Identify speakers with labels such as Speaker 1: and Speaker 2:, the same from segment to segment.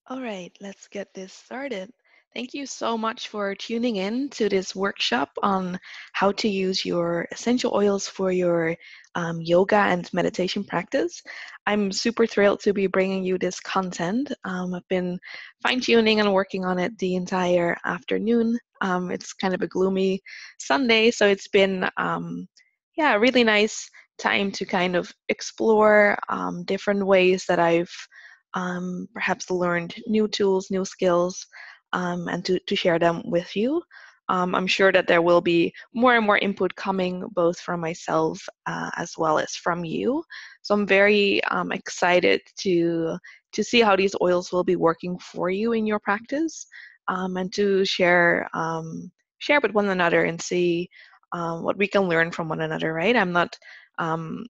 Speaker 1: All right, let's get this started. Thank you so much for tuning in to this workshop on how to use your essential oils for your yoga and meditation practice. I'm super thrilled to be bringing you this content. I've been fine-tuning and working on it the entire afternoon. It's kind of a gloomy Sunday, so it's been yeah, a really nice time to kind of explore different ways that I've perhaps learned new tools, new skills, and to share them with you. I'm sure that there will be more and more input coming both from myself as well as from you. So I'm very excited to see how these oils will be working for you in your practice, and to share with one another and see what we can learn from one another. Right? I'm um,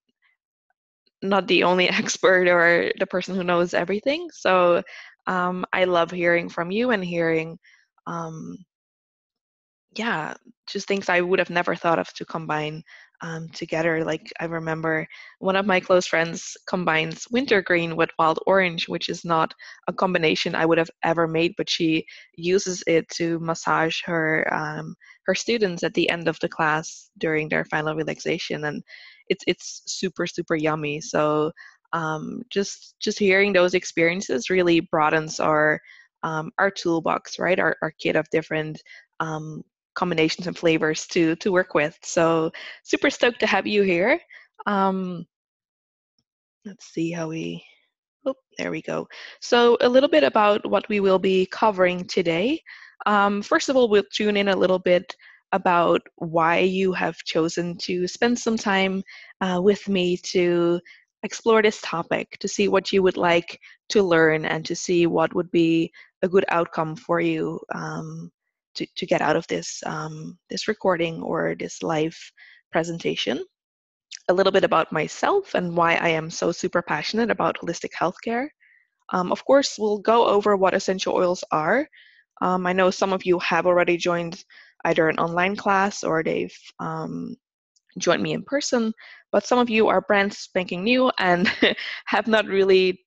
Speaker 1: not the only expert or the person who knows everything. So I love hearing from you and hearing, um, yeah, just things I would have never thought of to combine together. Like I remember one of my close friends combines wintergreen with wild orange, which is not a combination I would have ever made, but she uses it to massage her students at the end of the class during their final relaxation, and it's super yummy. So just hearing those experiences really broadens our toolbox, right? Our kit of different um, combinations and flavors to work with. So super stoked to have you here. Um, let's see how we. Oh, there we go. So a little bit about what we will be covering today. First of all, we'll tune in a little bit about why you have chosen to spend some time with me to explore this topic, to see what you would like to learn, and to see what would be a good outcome for you to get out of this recording or this live presentation. A little bit about myself and why I am so super passionate about holistic healthcare. Of course, we'll go over what essential oils are. I know some of you have already joined either an online class or they've joined me in person, but some of you are brand spanking new and have not really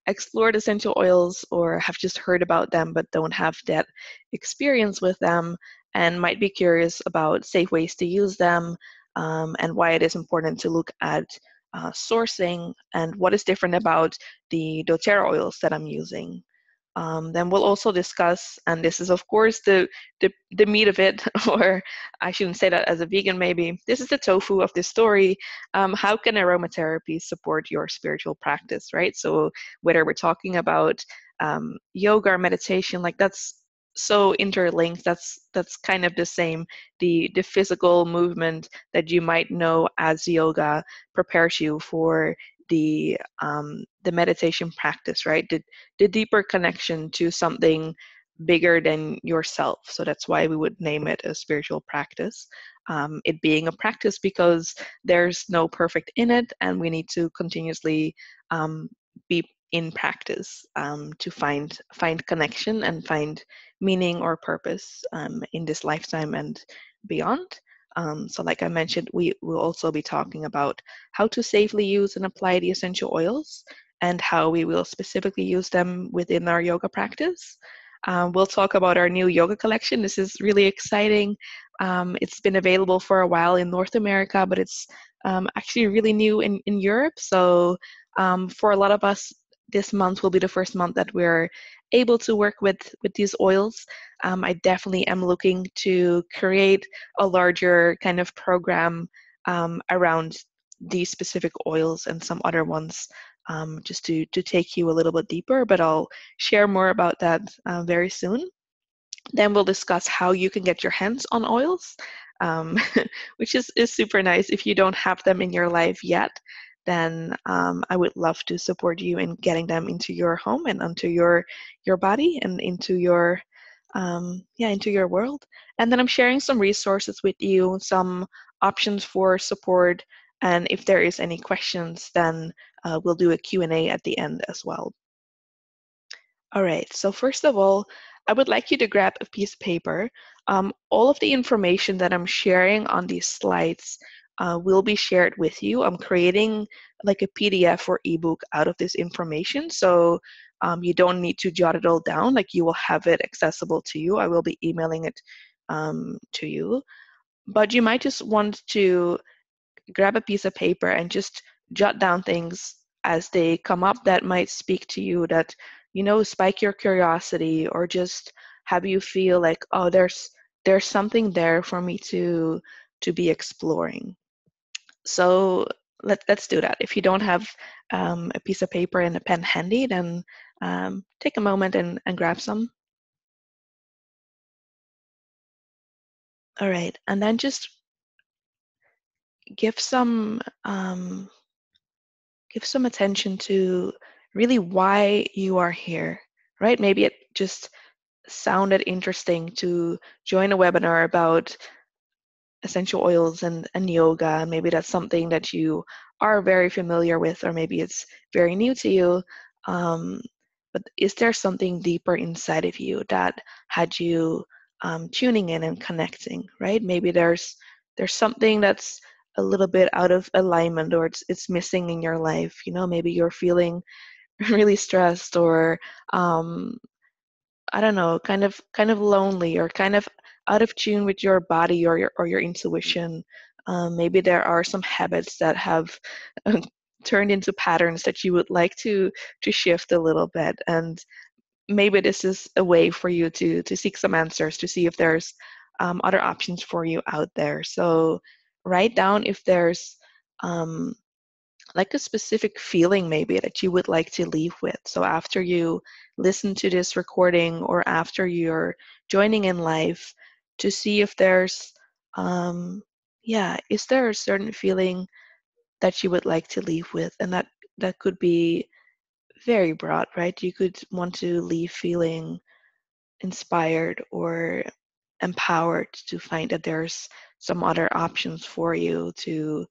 Speaker 1: explored essential oils or have just heard about them but don't have that experience with them and might be curious about safe ways to use them, and why it is important to look at sourcing and what is different about the doTERRA oils that I'm using. Then we'll also discuss, and this is of course the meat of it, or I shouldn't say that as a vegan maybe, this is the tofu of this story. How can aromatherapy support your spiritual practice, right? So whether we're talking about yoga or meditation, like that's so interlinked, that's kind of the same. The physical movement that you might know as yoga prepares you for the meditation practice, right? The deeper connection to something bigger than yourself. So that's why we would name it a spiritual practice. It being a practice because there's no perfect in it, and we need to continuously be in practice to find connection and find meaning or purpose in this lifetime and beyond. So like I mentioned, we will also be talking about how to safely use and apply the essential oils and how we will specifically use them within our yoga practice. We'll talk about our new yoga collection. This is really exciting. It's been available for a while in North America, but it's actually really new in Europe. So for a lot of us, this month will be the first month that we're able to work with these oils. I definitely am looking to create a larger kind of program around these specific oils and some other ones, just to take you a little bit deeper, but I'll share more about that very soon. Then we'll discuss how you can get your hands on oils, um, which is super nice. If you don't have them in your life yet, then I would love to support you in getting them into your home and onto your body and into your into your world. And then I'm sharing some resources with you, some options for support, and if there is any questions, then we'll do a Q&A at the end as well. All right, so first of all, I would like you to grab a piece of paper. All of the information that I'm sharing on these slides will be shared with you. I'm creating like a PDF or ebook out of this information. So You don't need to jot it all down. Like, you will have it accessible to you. I will be emailing it to you. But you might just want to grab a piece of paper and just jot down things as they come up that might speak to you, that, spike your curiosity, or just have you feel like, oh, there's something there for me to be exploring. So let's do that. If you don't have a piece of paper and a pen handy, then take a moment and grab some. All right, and then just give some um, give some attention to really why you are here, right? Maybe it just sounded interesting to join a webinar about essential oils and yoga, and maybe that's something that you are very familiar with, or maybe it's very new to you. Um, but is there something deeper inside of you that had you tuning in and connecting, right? Maybe there's something that's a little bit out of alignment, or it's missing in your life. Maybe you're feeling really stressed, or um, I don't know, kind of lonely, or kind of out of tune with your body or your intuition. Maybe there are some habits that have uh, turned into patterns that you would like to shift a little bit, and maybe this is a way for you to seek some answers, to see if there's other options for you out there. So write down if there's um, like a specific feeling maybe that you would like to leave with. So after you listen to this recording, or after you're joining in live, to see if there's, yeah, is there a certain feeling that you would like to leave with? And that could be very broad, right? You could want to leave feeling inspired or empowered to find that there's some other options for you to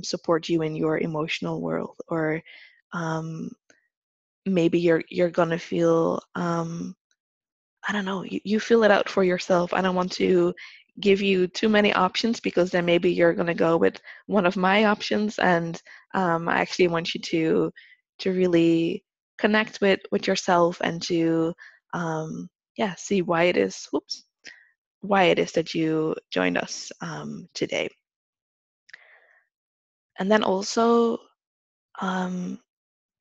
Speaker 1: support you in your emotional world, or um, maybe you're gonna feel I don't know, you feel it out for yourself. I don't want to give you too many options, because then maybe you're gonna go with one of my options, and I actually want you to really connect with yourself, and to yeah, see why it is that you joined us today. And then also um,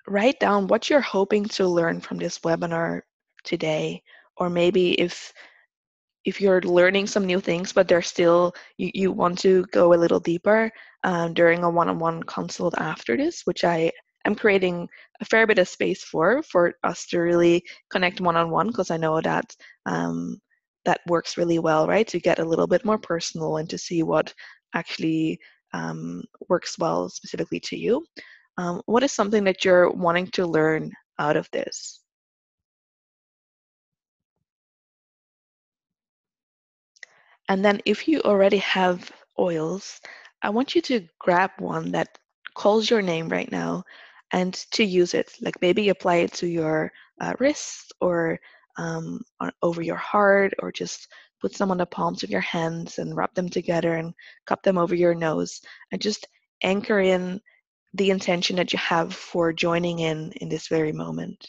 Speaker 1: write down what you're hoping to learn from this webinar today, or maybe if you're learning some new things, but they're still, you want to go a little deeper during a one-on-one consult after this, which I am creating a fair bit of space for us to really connect one-on-one, because I know that that works really well, right? To get a little bit more personal and to see what actually works well specifically to you. What is something that you're wanting to learn out of this? And then if you already have oils, I want you to grab one that calls your name right now and to use it. Like, maybe apply it to your wrist, or over your heart, or just put some on the palms of your hands and rub them together and cup them over your nose, and just anchor in the intention that you have for joining in this very moment.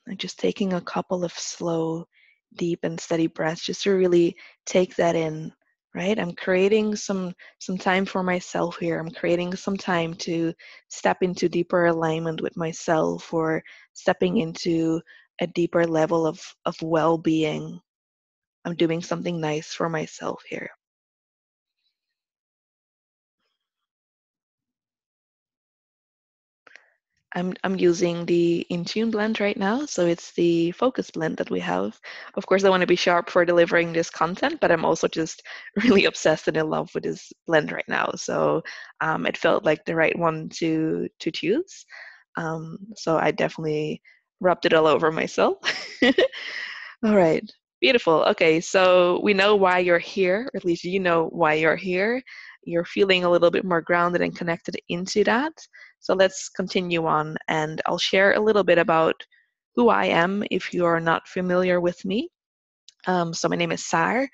Speaker 1: And just taking a couple of slow, deep, and steady breaths, just to really take that in, right? I'm creating some time for myself here. I'm creating some time to step into deeper alignment with myself, or stepping into a deeper level of well-being. I'm doing something nice for myself here. I'm using the Intune blend right now, so it's the focus blend that we have. Of course, I want to be sharp for delivering this content, but I'm also just really obsessed and in love with this blend right now. So it felt like the right one to choose. So I definitely rubbed it all over myself. All right, beautiful. Okay, so we know why you're here, or at least you know why you're here. You're feeling a little bit more grounded and connected into that. So let's continue on, and I'll share a little bit about who I am if you're not familiar with me. So my name is Saar.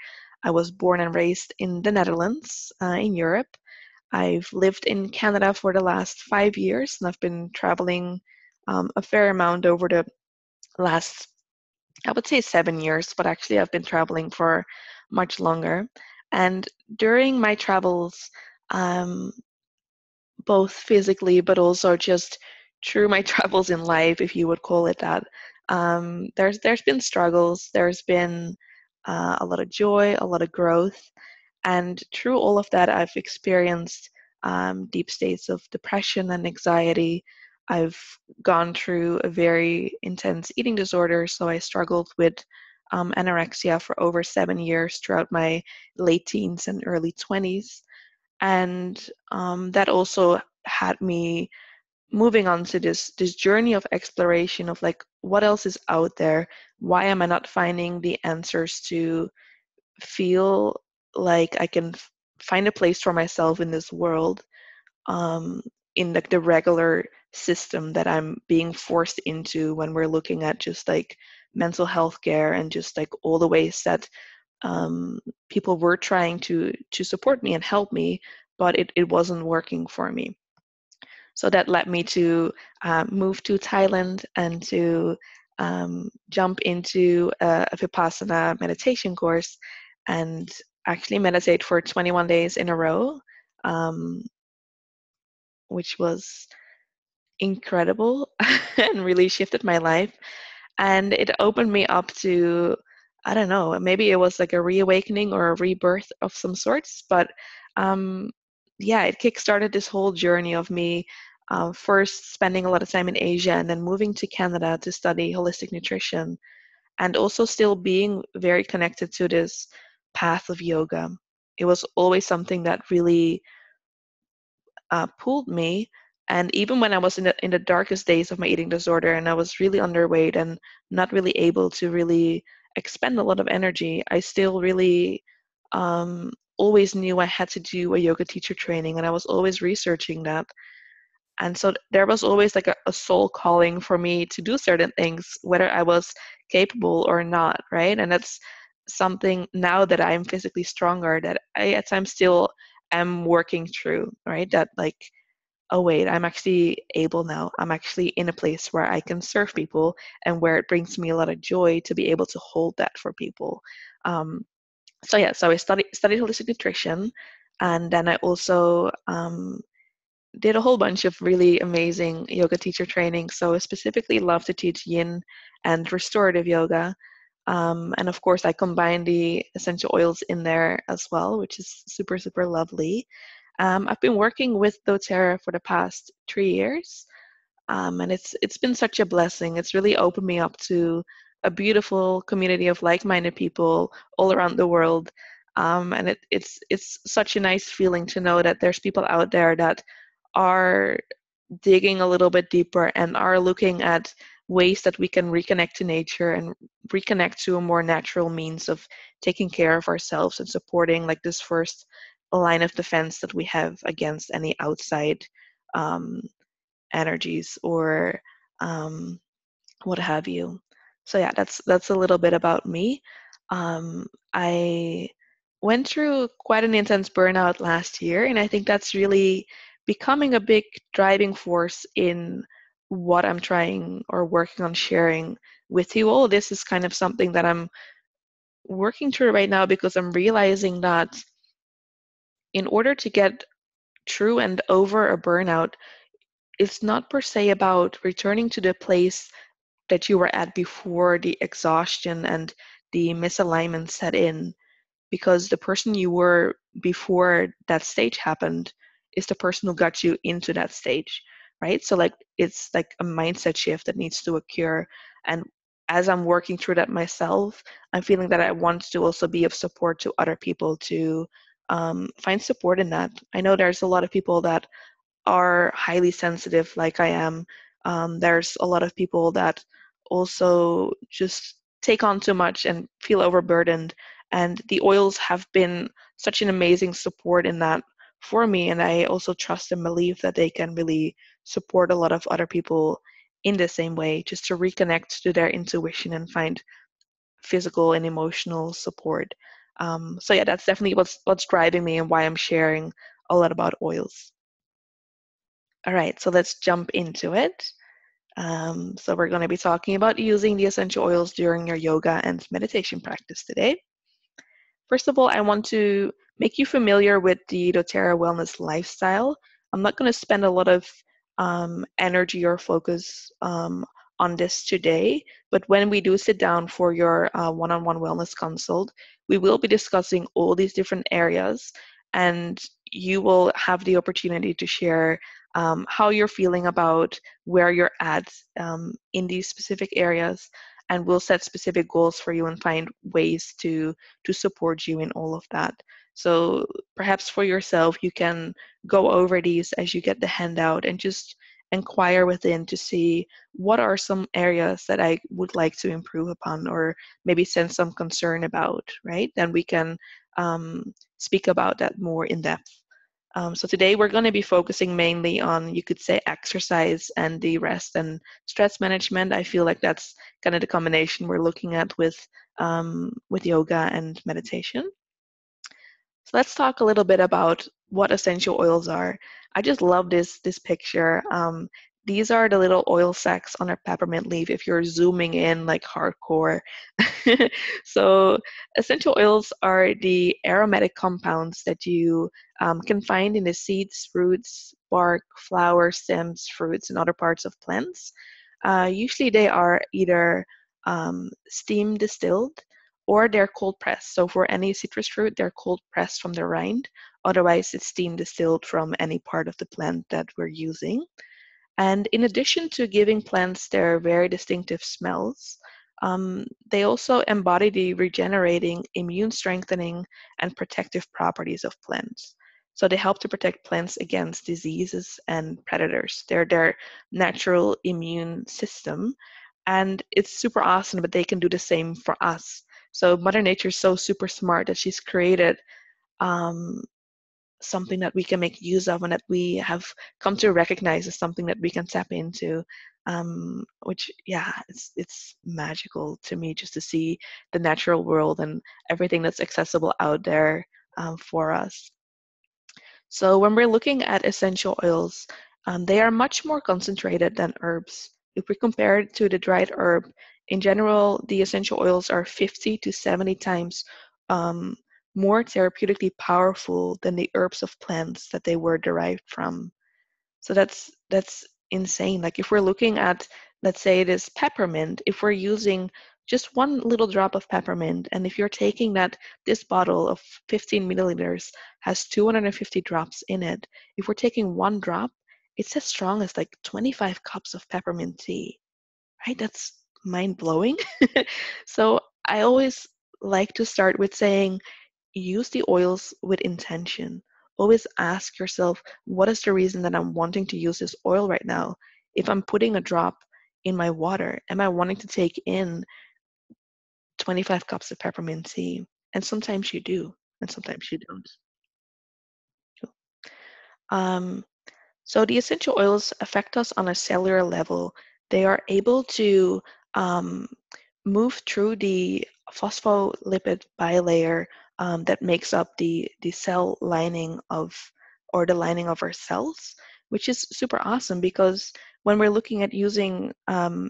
Speaker 1: I was born and raised in the Netherlands, in Europe. I've lived in Canada for the last 5 years, and I've been traveling a fair amount over the last, I would say, 7 years, but actually I've been traveling for much longer. And during my travels, um, both physically but also just through my travels in life, if you would call it that, there's been struggles, there's been a lot of joy, a lot of growth, and through all of that, I've experienced deep states of depression and anxiety. I've gone through a very intense eating disorder, so I struggled with anorexia for over 7 years throughout my late teens and early 20s. And that also had me moving on to this journey of exploration of like, what else is out there? Why am I not finding the answers to feel like I can find a place for myself in this world, um, in like the regular system that I'm being forced into when we're looking at just like mental health care and just like all the ways that um, people were trying to support me and help me, but it wasn't working for me. So that led me to move to Thailand and to jump into a Vipassana meditation course and actually meditate for 21 days in a row, um, which was incredible and really shifted my life. And it opened me up to, I don't know, maybe it was like a reawakening or a rebirth of some sorts, but um, yeah, it kickstarted this whole journey of me first spending a lot of time in Asia and then moving to Canada to study holistic nutrition, and also still being very connected to this path of yoga. It was always something that really pulled me. And even when I was in the darkest days of my eating disorder and I was really underweight and not really able to really expend a lot of energy, I still really always knew I had to do a yoga teacher training, and I was always researching that. And so there was always like a soul calling for me to do certain things, whether I was capable or not, right? And that's something now that I'm physically stronger that I at times still am working through, right? That like, oh wait, I'm actually able now. I'm actually in a place where I can serve people and where it brings me a lot of joy to be able to hold that for people. Um, so yeah, so I studied holistic nutrition, and then I also did a whole bunch of really amazing yoga teacher training. So I specifically love to teach yin and restorative yoga. And of course, I combine the essential oils in there as well, which is super, super lovely. I've been working with doTERRA for the past 3 years, and it's been such a blessing. It's really opened me up to a beautiful community of like-minded people all around the world, and it's such a nice feeling to know that there's people out there that are digging a little bit deeper and are looking at ways that we can reconnect to nature and reconnect to a more natural means of taking care of ourselves and supporting like this first line of defense that we have against any outside um, energies or um, what have you. So yeah, that's a little bit about me. I went through quite an intense burnout last year, and I think that's really becoming a big driving force in what I'm trying or working on sharing with you all. This is kind of something that I'm working through right now because I'm realizing that in order to get through and over a burnout, it's not per se about returning to the place that you were at before the exhaustion and the misalignment set in, because the person you were before that stage happened is the person who got you into that stage, right? So like it's like a mindset shift that needs to occur. And as I'm working through that myself, I'm feeling that I want to also be of support to other people to find support in that. I know there's a lot of people that are highly sensitive like I am. There's a lot of people that also just take on too much and feel overburdened. And the oils have been such an amazing support in that for me. And I also trust and believe that they can really support a lot of other people in the same way, just to reconnect to their intuition and find physical and emotional support. So yeah, that's definitely what's driving me and why I'm sharing a lot about oils. All right, so let's jump into it. So we're going to be talking about using the essential oils during your yoga and meditation practice today. First of all, I want to make you familiar with the doTERRA wellness lifestyle. I'm not going to spend a lot of energy or focus on this today, but when we do sit down for your one-on-one wellness consult, we will be discussing all these different areas, and you will have the opportunity to share how you're feeling about where you're at in these specific areas, and we'll set specific goals for you and find ways to support you in all of that. So perhaps for yourself, you can go over these as you get the handout and just inquire within to see what are some areas that I would like to improve upon or maybe sense some concern about, right? Then we can speak about that more in depth. So today we're going to be focusing mainly on, you could say, exercise and the rest and stress management. I feel like that's kind of the combination we're looking at with yoga and meditation. So let's talk a little bit about what essential oils are. I just love this picture. These are the little oil sacs on a peppermint leaf if you're zooming in like hardcore. So essential oils are the aromatic compounds that you can find in the seeds, roots, bark, flowers, stems, fruits, and other parts of plants. Usually they are either steam distilled or they're cold pressed. So for any citrus fruit, they're cold pressed from the rind. Otherwise, it's steam distilled from any part of the plant that we're using. And in addition to giving plants their very distinctive smells, they also embody the regenerating, immune strengthening, and protective properties of plants. So they help to protect plants against diseases and predators. They're their natural immune system. And it's super awesome, but they can do the same for us. So Mother Nature is so super smart that she's created um, something that we can make use of and that we have come to recognize as something that we can tap into. Which, yeah, it's magical to me just to see the natural world and everything that's accessible out there for us. So when we're looking at essential oils, they are much more concentrated than herbs. If we compare it to the dried herb, in general, the essential oils are 50 to 70 times um, more therapeutically powerful than the herbs of plants that they were derived from. So that's insane. Like if we're looking at, let's say it is peppermint, if we're using just one little drop of peppermint, and if you're taking that, this bottle of 15 milliliters has 250 drops in it. If we're taking one drop, it's as strong as like 25 cups of peppermint tea, right? That's mind blowing. So I always like to start with saying, use the oils with intention. Always ask yourself, what is the reason that I'm wanting to use this oil right now? If I'm putting a drop in my water, am I wanting to take in 25 cups of peppermint tea? And sometimes you do, and sometimes you don't. Um, So the essential oils affect us on a cellular level. They are able to um, move through the phospholipid bilayer that makes up the cell lining of, or the lining of our cells, which is super awesome because when we're looking at using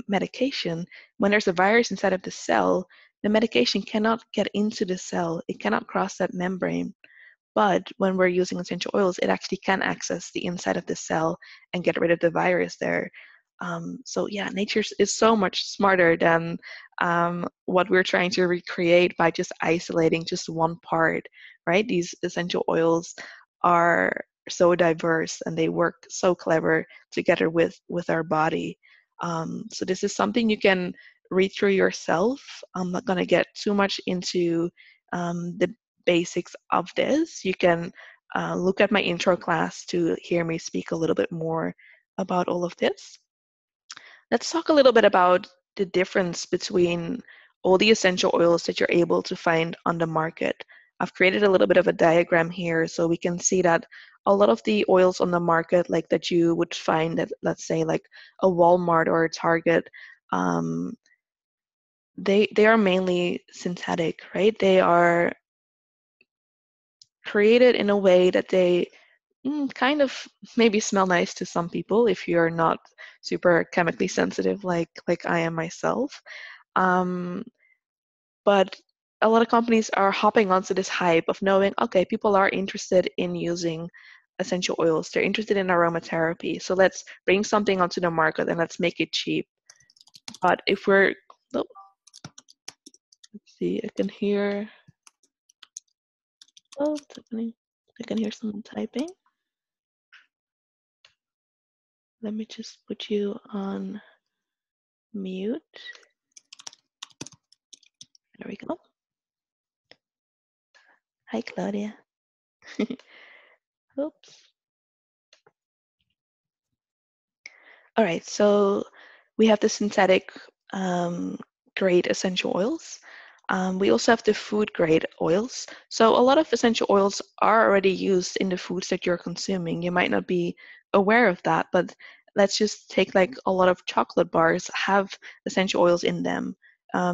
Speaker 1: medication, when there's a virus inside of the cell, the medication cannot get into the cell. It cannot cross that membrane. But when we're using essential oils, it actually can access the inside of the cell and get rid of the virus there. So yeah, nature is so much smarter than what we're trying to recreate by just isolating just one part, right? These essential oils are so diverse and they work so clever together with our body. So this is something you can read through yourself. I'm not going to get too much into the basics of this. You can look at my intro class to hear me speak a little bit more about all of this. Let's talk a little bit about the difference between all the essential oils that you're able to find on the market. I've created a little bit of a diagram here so we can see that a lot of the oils on the market, like that you would find at, let's say, like a Walmart or a Target, um, they are mainly synthetic, right? They are created in a way that they Kind of maybe smell nice to some people if you're not super chemically sensitive like I am myself. Um, but a lot of companies are hopping onto this hype of knowing, okay, people are interested in using essential oils. They're interested in aromatherapy. So let's bring something onto the market and let's make it cheap. But if we're, oh, let's see, I can hear, oh, what's happening? I can hear someone typing. Let me just put you on mute. There we go. Hi, Claudia. Oops. All right, so we have the synthetic grade essential oils. We also have the food grade oils. So a lot of essential oils are already used in the foods that you're consuming. You might not be aware of that, but let's just take like a lot of chocolate bars have essential oils in them.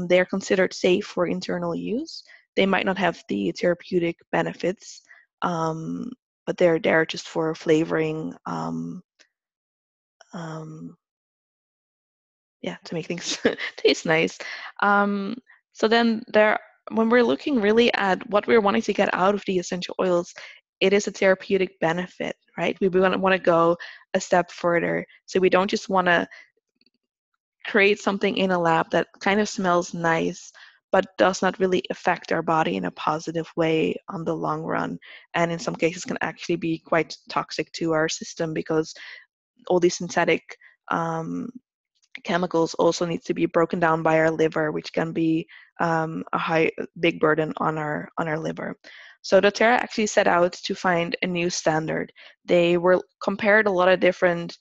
Speaker 1: They are considered safe for internal use. They might not have the therapeutic benefits, um, but they're there just for flavoring. Um, yeah, to make things taste nice. Um, so then when we're looking really at what we're wanting to get out of the essential oils, it is a therapeutic benefit, right? We want to go a step further. So we don't just want to create something in a lab that kind of smells nice, but does not really affect our body in a positive way on the long run. And in some cases can actually be quite toxic to our system because all these synthetic um, chemicals also need to be broken down by our liver, which can be a big burden on our liver. So doTERRA actually set out to find a new standard. They were compared a lot of different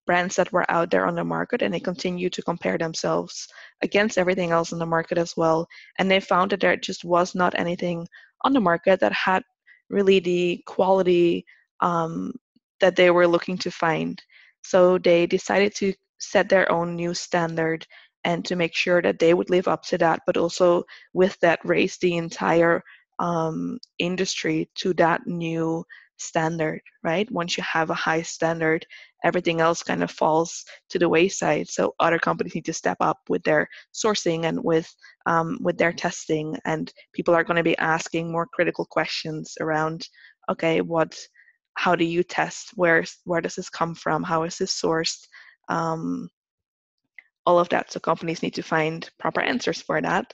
Speaker 1: brands that were out there on the market, and they continue to compare themselves against everything else on the market as well. And they found that there just was not anything on the market that had really the quality that they were looking to find. So they decided to set their own new standard and to make sure that they would live up to that, but also with that raise the entire industry to that new standard, right? Once you have a high standard, everything else kind of falls to the wayside. So other companies need to step up with their sourcing and with their testing, and people are going to be asking more critical questions around, okay, how do you test? Where does this come from? How is this sourced? Um, all of that. So companies need to find proper answers for that,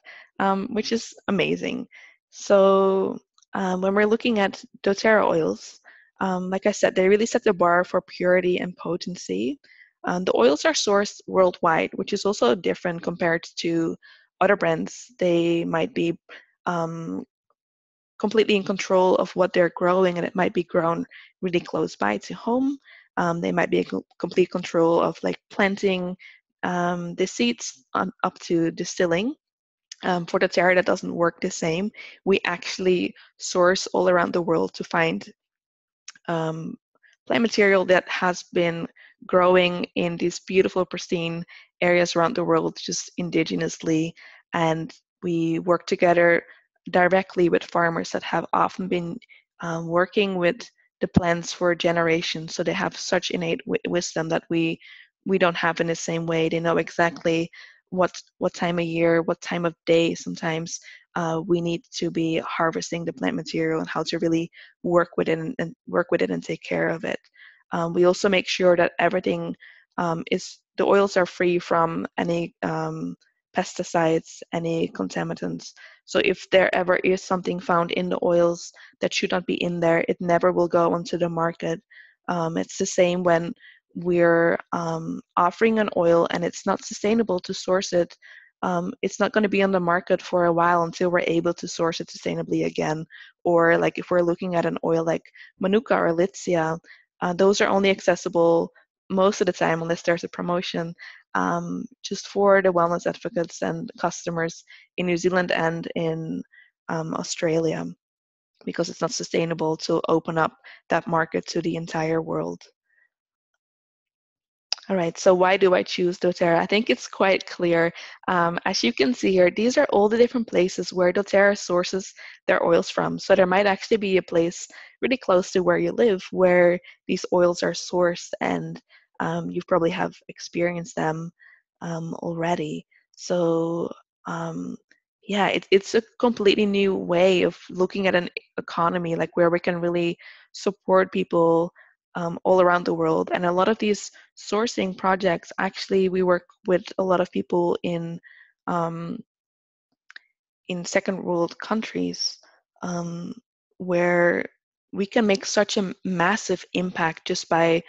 Speaker 1: which is amazing. So when we're looking at doTERRA oils, like I said, they really set the bar for purity and potency. The oils are sourced worldwide, which is also different compared to other brands. They might be um, completely in control of what they're growing, and it might be grown really close by to home. They might be in complete control of like planting the seeds up to distilling. For the terra, that doesn't work the same. We actually source all around the world to find um, plant material that has been growing in these beautiful, pristine areas around the world, just indigenously. And we work together directly with farmers that have often been working with the plants for generations. So they have such innate wisdom that we don't have in the same way. They know exactly what time of year, what time of day sometimes we need to be harvesting the plant material and how to really work with it and work with it and take care of it. We also make sure that everything the oils are free from any pesticides, any contaminants. So if there ever is something found in the oils that should not be in there, it never will go onto the market. It's the same when we're offering an oil and it's not sustainable to source it. It's not going to be on the market for a while until we're able to source it sustainably again. Or like if we're looking at an oil like Manuka or Litsea, those are only accessible most of the time unless there's a promotion, just for the wellness advocates and customers in New Zealand and in Australia, because it's not sustainable to open up that market to the entire world. All right, so why do I choose doTERRA? I think it's quite clear. As you can see here, these are all the different places where doTERRA sources their oils from. So there might actually be a place really close to where you live where these oils are sourced, and you probably have experienced them already. So um, yeah, it's a completely new way of looking at an economy, like where we can really support people all around the world. And a lot of these sourcing projects, actually, we work with a lot of people um, in second world countries, um, where we can make such a massive impact just by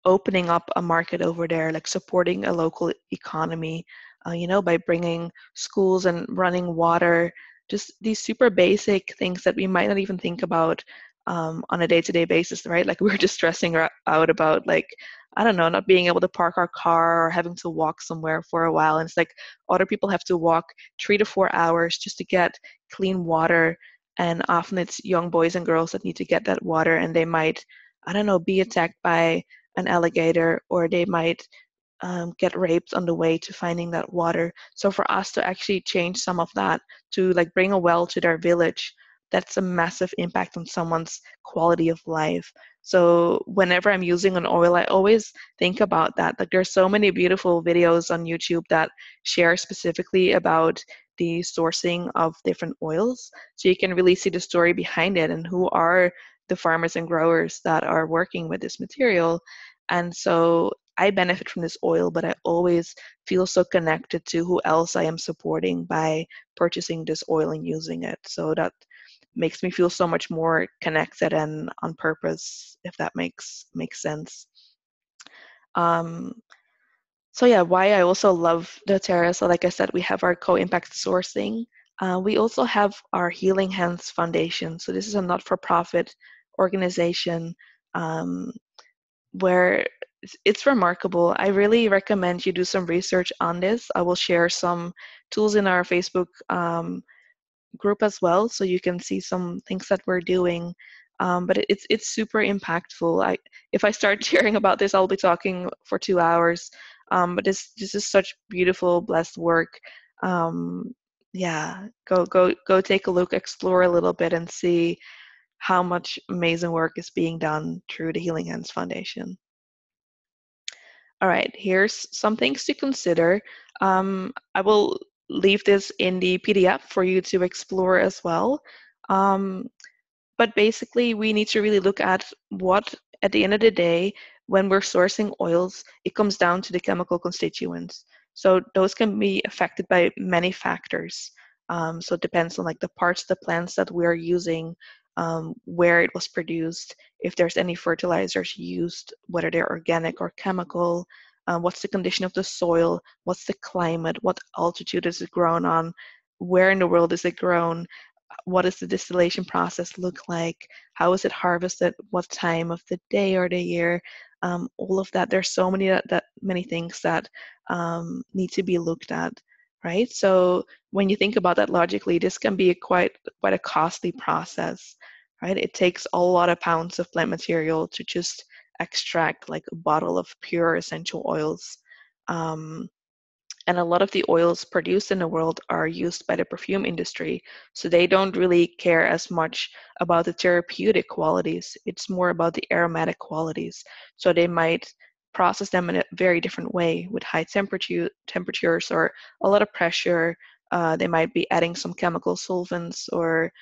Speaker 1: opening up a market over there, like supporting a local economy, by bringing schools and running water, just these super basic things that we might not even think about on a day-to-day basis, right? Like we're just stressing out about, like, I don't know, not being able to park our car or having to walk somewhere for a while. And it's like other people have to walk 3 to 4 hours just to get clean water. And often it's young boys and girls that need to get that water, and they might, I don't know, be attacked by an alligator, or they might get raped on the way to finding that water. So for us to actually change some of that, to like bring a well to their village, that's a massive impact on someone's quality of life. So whenever I'm using an oil, I always think about that. Like there's so many beautiful videos on YouTube that share specifically about the sourcing of different oils. So you can really see the story behind it and who are the farmers and growers that are working with this material. And so I benefit from this oil, but I always feel so connected to who else I am supporting by purchasing this oil and using it. So that makes me feel so much more connected and on purpose, if that makes sense. Um, so yeah, why I also love doTERRA. So like I said, we have our co-impact sourcing. We also have our Healing Hands Foundation. So this is a not-for-profit organization um, where it's remarkable. I really recommend you do some research on this. I will share some tools in our Facebook group as well, so you can see some things that we're doing. But it's super impactful. If I start sharing about this, I'll be talking for 2 hours. But this is such beautiful, blessed work. Um, yeah, go take a look, explore a little bit, and see how much amazing work is being done through the Healing Hands Foundation. All right, here's some things to consider. I will leave this in the PDF for you to explore as well. Um, but basically, we need to really look at what, at the end of the day, when we're sourcing oils, it comes down to the chemical constituents. So those can be affected by many factors. So it depends on like the parts of the plants that we're using, where it was produced, if there's any fertilizers used, whether they're organic or chemical, what's the condition of the soil, what's the climate, what altitude is it grown on, where in the world is it grown, what does the distillation process look like, how is it harvested, what time of the day or the year, all of that. There's so many that many things that need to be looked at, right? So when you think about that logically, this can be quite a costly process, right? It takes a lot of pounds of plant material to just extract like a bottle of pure essential oils. Um, and a lot of the oils produced in the world are used by the perfume industry. So they don't really care as much about the therapeutic qualities. It's more about the aromatic qualities. So they might process them in a very different way with high temperatures or a lot of pressure. They might be adding some chemical solvents or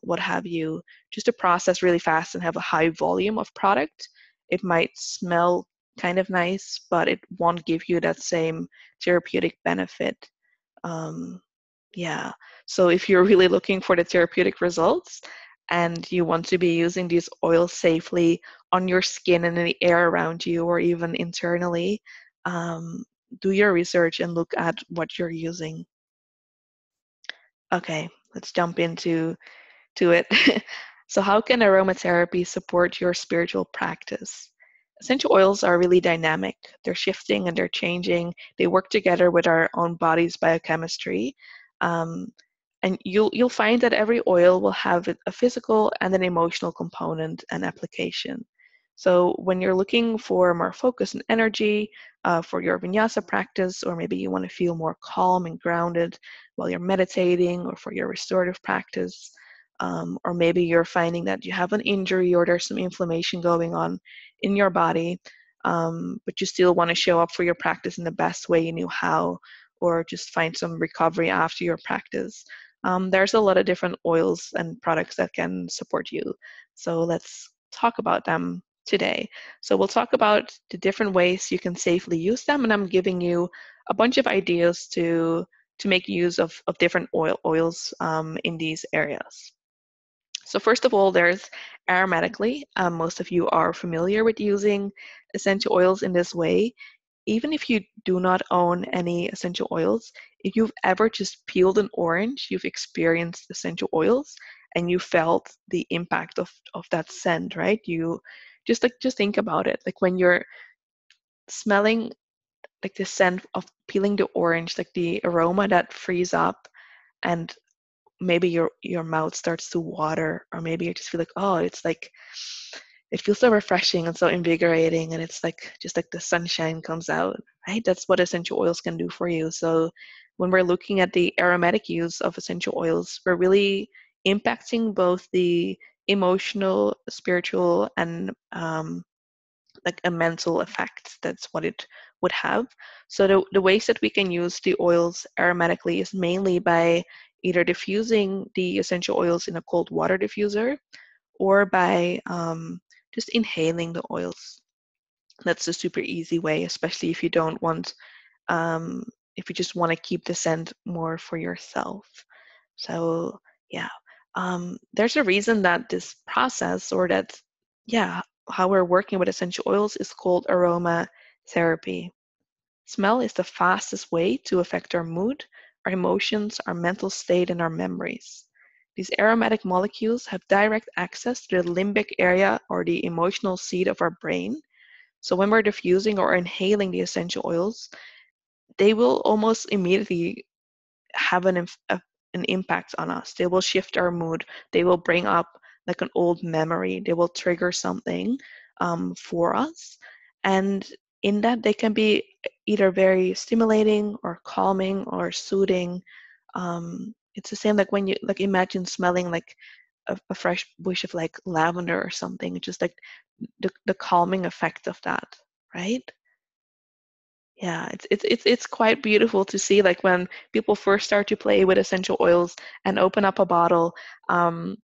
Speaker 1: what have you, just to process really fast and have a high volume of product. It might smell kind of nice, but it won't give you that same therapeutic benefit. Um, yeah, so if you're really looking for the therapeutic results and you want to be using these oils safely on your skin and in the air around you or even internally, do your research and look at what you're using. Okay, let's jump into it. So how can aromatherapy support your spiritual practice? Essential oils are really dynamic. They're shifting and they're changing. They work together with our own body's biochemistry. Um, and you'll find that every oil will have a physical and an emotional component and application. So when you're looking for more focus and energy for your vinyasa practice, or maybe you want to feel more calm and grounded while you're meditating, or for your restorative practice, or maybe you're finding that you have an injury or there's some inflammation going on in your body, but you still want to show up for your practice in the best way you knew how, or just find some recovery after your practice. There's a lot of different oils and products that can support you. So let's talk about them today. So we'll talk about the different ways you can safely use them, and I'm giving you a bunch of ideas to make use of different oils in these areas. So first of all, there's aromatically. Most of you are familiar with using essential oils in this way. Even if you do not own any essential oils, if you've ever just peeled an orange, you've experienced essential oils and you felt the impact of that scent, right? You just think about it. Like when you're smelling like the scent of peeling the orange, like the aroma that frees up, and maybe your mouth starts to water, or maybe you just feel like, oh, it's like it feels so refreshing and so invigorating, and it's like just like the sunshine comes out, right? That's what essential oils can do for you. So when we're looking at the aromatic use of essential oils, we're really impacting both the emotional, spiritual, and like a mental effect. That's what it would have. So the ways that we can use the oils aromatically is mainly by either diffusing the essential oils in a cold water diffuser, or by just inhaling the oils. That's a super easy way, especially if you don't want, um, if you just want to keep the scent more for yourself. So yeah, there's a reason that this process, or that, yeah, how we're working with essential oils is called aromatherapy. Smell is the fastest way to affect our mood, our emotions, our mental state, and our memories. These aromatic molecules have direct access to the limbic area, or the emotional seat of our brain. So when we're diffusing or inhaling the essential oils, they will almost immediately have an impact on us. They will shift our mood. They will bring up like an old memory. They will trigger something for us. And in that, they can be either very stimulating or calming or soothing. It's the same like when you like imagine smelling like a fresh bush of like lavender or something. It's just like the calming effect of that, right? Yeah, it's quite beautiful to see, like when people first start to play with essential oils and open up a bottle, um,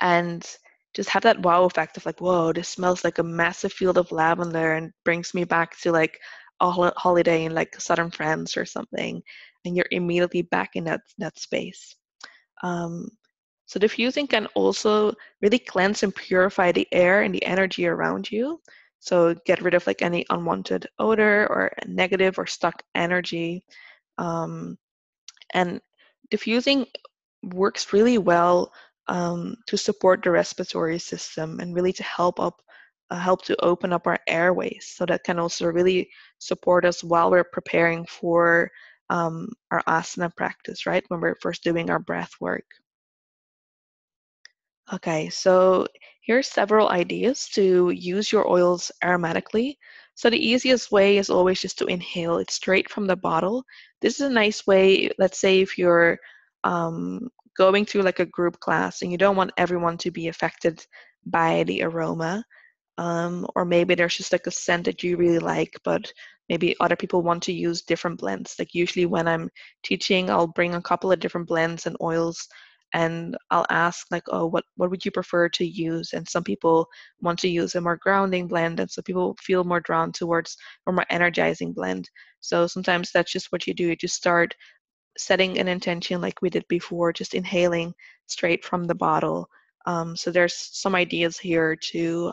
Speaker 1: and just have that wow effect of like, whoa, this smells like a massive field of lavender and brings me back to like a holiday in like southern France or something, and you're immediately back in that space. Um, so diffusing can also really cleanse and purify the air and the energy around you. So get rid of like any unwanted odor or negative or stuck energy. Um, and diffusing works really well to support the respiratory system, and really to help to open up our airways. So that can also really support us while we're preparing for our asana practice, right? When we're first doing our breath work. Okay, so here's several ideas to use your oils aromatically. So the easiest way is always just to inhale it straight from the bottle. This is a nice way, let's say if you're going through like a group class and you don't want everyone to be affected by the aroma, or maybe there's just like a scent that you really like, but maybe other people want to use different blends. Like usually when I'm teaching, I'll bring a couple of different blends and oils, and I'll ask like, oh, what would you prefer to use? And some people want to use a more grounding blend, and some people feel more drawn towards a more energizing blend. So sometimes that's just what you do. You just start setting an intention like we did before, just inhaling straight from the bottle. So there's some ideas here to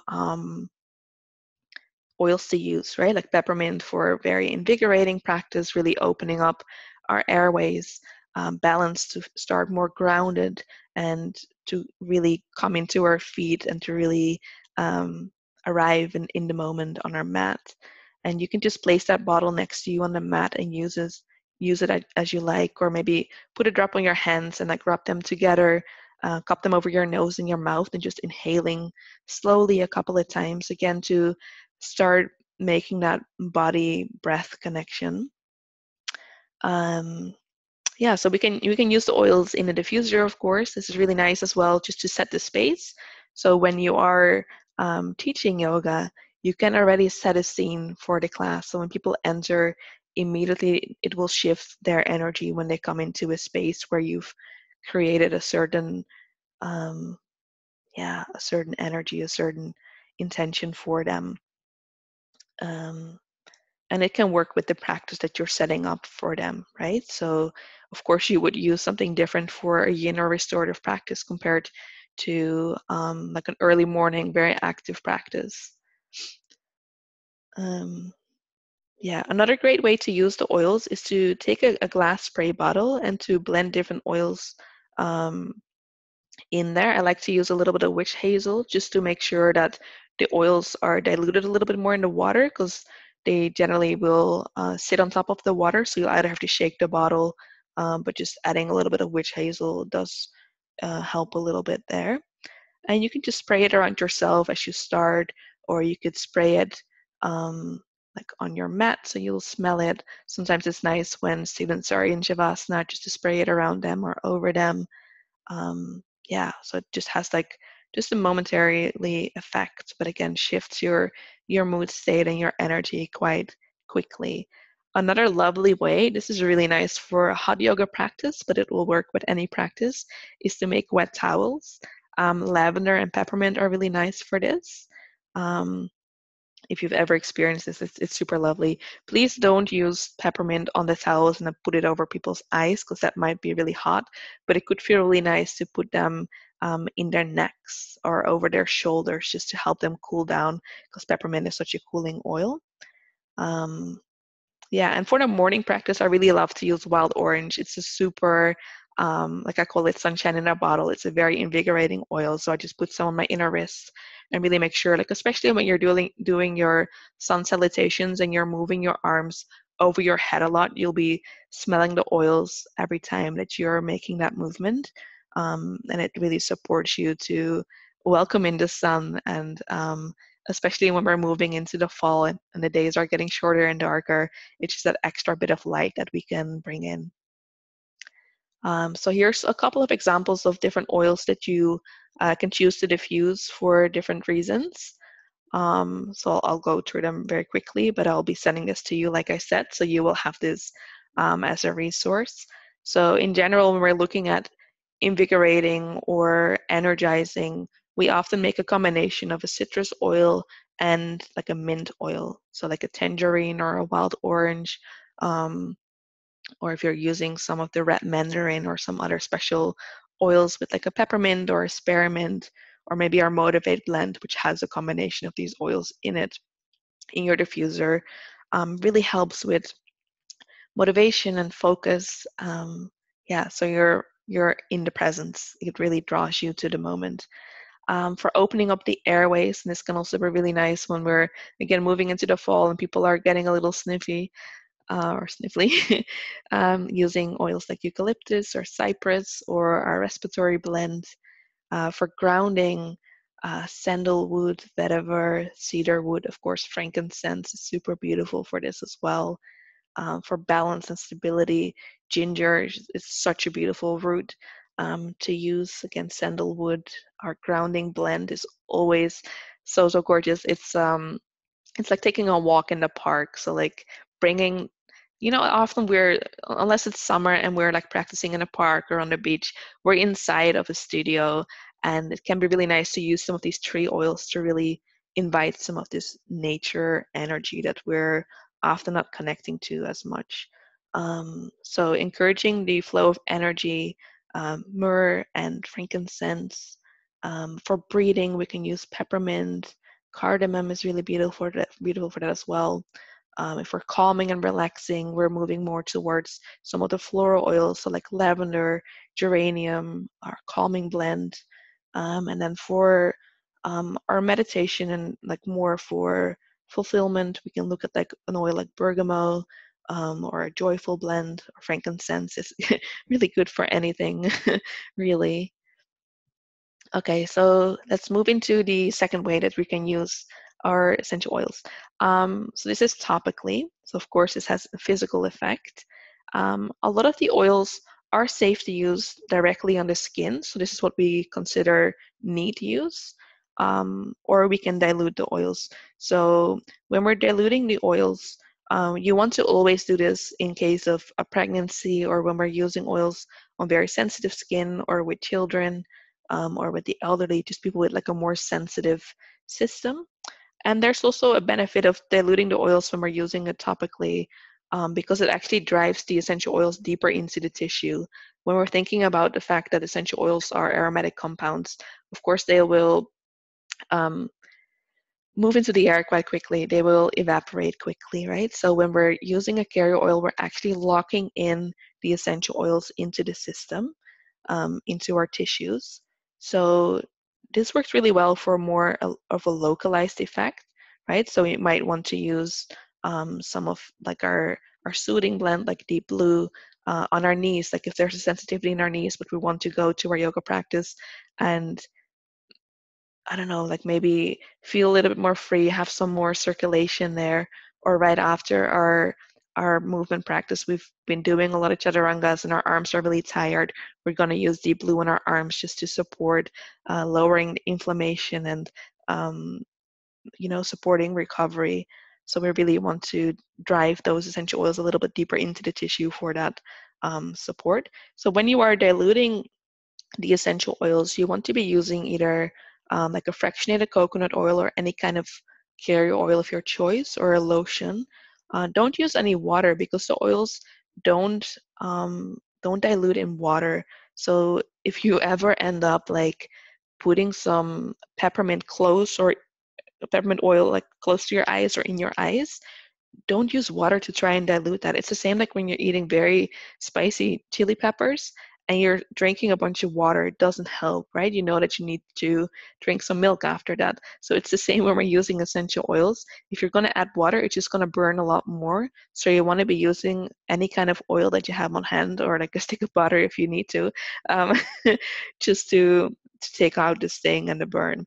Speaker 1: oils to use, right? Like peppermint for very invigorating practice, really opening up our airways, balance to start more grounded, and to really come into our feet, and to really arrive in the moment on our mat. And you can just place that bottle next to you on the mat and use it as you like, or maybe put a drop on your hands and like rub them together cup them over your nose and your mouth and just inhaling slowly a couple of times, again, to start making that body breath connection. Yeah, so we can use the oils in the diffuser, of course. This is really nice as well, just to set the space. So when you are teaching yoga, you can already set a scene for the class. So when people enter, immediately it will shift their energy when they come into a space where you've created a certain, a certain energy, a certain intention for them. Um, and it can work with the practice that you're setting up for them, right? So of course you would use something different for a yin or restorative practice compared to like an early morning very active practice. Yeah, another great way to use the oils is to take a glass spray bottle and to blend different oils um, in there. I like to use a little bit of witch hazel just to make sure that the oils are diluted a little bit more in the water, because they generally will sit on top of the water. So you'll either have to shake the bottle, but just adding a little bit of witch hazel does help a little bit there. And you can just spray it around yourself as you start, or you could spray it like on your mat so you'll smell it. Sometimes it's nice when students are in Shavasana just to spray it around them or over them. So it just has like just a momentarily effect, but again shifts your mood state and your energy quite quickly. Another lovely way, this is really nice for a hot yoga practice, but it will work with any practice, is to make wet towels. Lavender and peppermint are really nice for this. Um, if you've ever experienced this, it's super lovely. Please don't use peppermint on the towels and then put it over people's eyes, because that might be really hot, but it could feel really nice to put them in their necks or over their shoulders just to help them cool down, because peppermint is such a cooling oil. Um, yeah, and for the morning practice, I really love to use wild orange. It's a super, like I call it sunshine in a bottle. It's a very invigorating oil. So I just put some on my inner wrist and really make sure, like especially when you're doing your sun salutations and you're moving your arms over your head a lot, you'll be smelling the oils every time that you're making that movement. And it really supports you to welcome in the sun, and especially when we're moving into the fall and the days are getting shorter and darker, it's just that extra bit of light that we can bring in. So here's a couple of examples of different oils that you can choose to diffuse for different reasons. So I'll go through them very quickly, but I'll be sending this to you, like I said, so you will have this as a resource. So in general, when we're looking at invigorating or energizing, we often make a combination of a citrus oil and like a mint oil. So like a tangerine or a wild orange, um, or if you're using some of the red mandarin or some other special oils with like a peppermint or a spearmint, or maybe our Motivate blend, which has a combination of these oils in it in your diffuser, really helps with motivation and focus. So you're in the presence. It really draws you to the moment. For opening up the airways, and this can also be really nice when we're again moving into the fall and people are getting a little sniffy or sniffly, using oils like eucalyptus or cypress or our respiratory blend. For grounding, sandalwood, vetiver, cedarwood, of course, frankincense is super beautiful for this as well. For balance and stability, ginger is such a beautiful root to use. Again, sandalwood, our grounding blend is always so gorgeous. It's like taking a walk in the park. So like bringing, often we're, unless it's summer and we're like practicing in a park or on the beach, we're inside of a studio, and it can be really nice to use some of these tree oils to really invite some of this nature energy that we're often not connecting to as much. So encouraging the flow of energy, myrrh and frankincense. For breathing, we can use peppermint. Cardamom is really beautiful for that as well. If we're calming and relaxing, we're moving more towards some of the floral oils, so like lavender, geranium, our calming blend. And then for our meditation and like more for fulfillment, we can look at like an oil like bergamot, or a joyful blend, or frankincense is really good for anything, really. Okay, so let's move into the second way that we can use our essential oils. So this is topically. So of course, this has a physical effect. A lot of the oils are safe to use directly on the skin. So this is what we consider neat use. Or we can dilute the oils. So when we're diluting the oils, you want to always do this in case of a pregnancy or when we're using oils on very sensitive skin or with children, or with the elderly, just people with like a more sensitive system. And there's also a benefit of diluting the oils when we're using it topically, because it actually drives the essential oils deeper into the tissue. When we're thinking about the fact that essential oils are aromatic compounds, of course they will um, move into the air quite quickly. They will evaporate quickly, right? So when we're using a carrier oil, we're actually locking in the essential oils into the system, into our tissues. So this works really well for more of a localized effect, right? So we might want to use some of like our soothing blend, like Deep Blue, on our knees. Like if there's a sensitivity in our knees, but we want to go to our yoga practice and I don't know, like maybe feel a little bit more free, have some more circulation there, or right after our movement practice, we've been doing a lot of chaturangas and our arms are really tired. We're going to use Deep Blue in our arms just to support lowering the inflammation and um, supporting recovery. So we really want to drive those essential oils a little bit deeper into the tissue for that support. So when you are diluting the essential oils, you want to be using either like a fractionated coconut oil or any kind of carrier oil of your choice or a lotion. Don't use any water because the oils don't don't dilute in water. So if you ever end up like putting some peppermint close or peppermint oil like close to your eyes or in your eyes, don't use water to try and dilute that. It's the same like when you're eating very spicy chili peppers and you're drinking a bunch of water, it doesn't help, right? You know that you need to drink some milk after that. So it's the same when we're using essential oils. If you're going to add water, it's just going to burn a lot more. So you want to be using any kind of oil that you have on hand or like a stick of butter if you need to, um, just to take out the sting and the burn.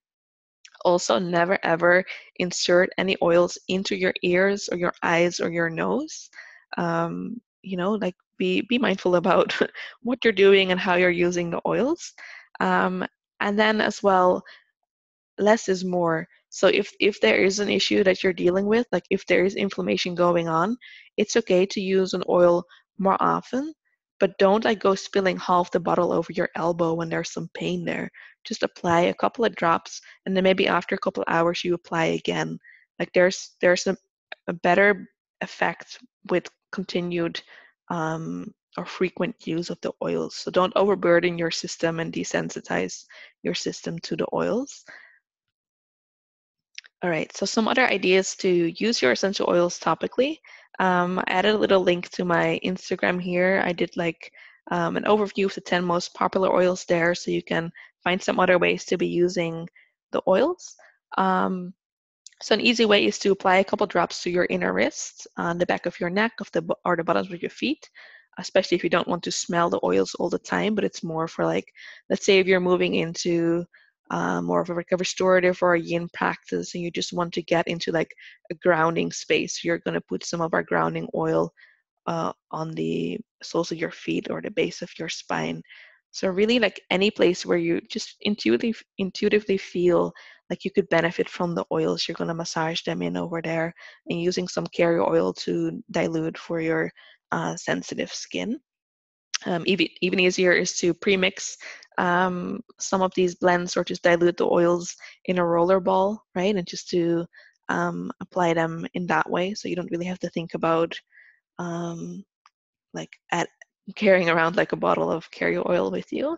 Speaker 1: Also, never ever insert any oils into your ears or your eyes or your nose. Like be mindful about what you're doing and how you're using the oils. Um, and then as well, less is more. So if there is an issue that you're dealing with, like if there is inflammation going on, it's okay to use an oil more often, but don't like go spilling half the bottle over your elbow when there's some pain there. Just apply a couple of drops, and then maybe after a couple of hours you apply again. Like there's a better effect with continued or frequent use of the oils. So don't overburden your system and desensitize your system to the oils. All right, so some other ideas to use your essential oils topically. I added a little link to my Instagram here. I did like an overview of the 10 most popular oils there, so you can find some other ways to be using the oils. Um, so an easy way is to apply a couple drops to your inner wrist, on the back of your neck, or the bottoms of your feet, especially if you don't want to smell the oils all the time, but it's more for like, let's say if you're moving into more of like a restorative or a yin practice and you just want to get into like a grounding space, you're going to put some of our grounding oil on the soles of your feet or the base of your spine. So really like any place where you just intuitively feel like you could benefit from the oils, you're going to massage them in over there and using some carrier oil to dilute for your sensitive skin. Even easier is to premix some of these blends or just dilute the oils in a roller ball, right? And just to apply them in that way. So you don't really have to think about um, like at carrying around like a bottle of carrier oil with you.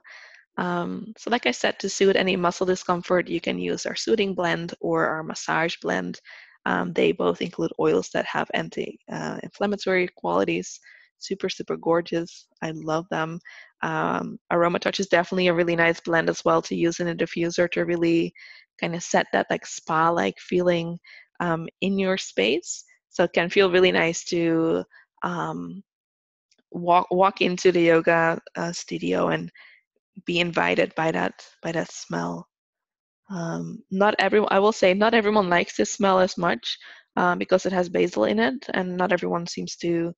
Speaker 1: So like I said, to soothe any muscle discomfort, you can use our soothing blend or our massage blend. They both include oils that have anti-inflammatory qualities. Super, super gorgeous. I love them. Aromatouch is definitely a really nice blend as well to use in a diffuser to really kind of set that like spa-like feeling in your space. So it can feel really nice to um, walk into the yoga studio and be invited by that smell. Not everyone, I will say, not everyone likes this smell as much because it has basil in it, and not everyone seems to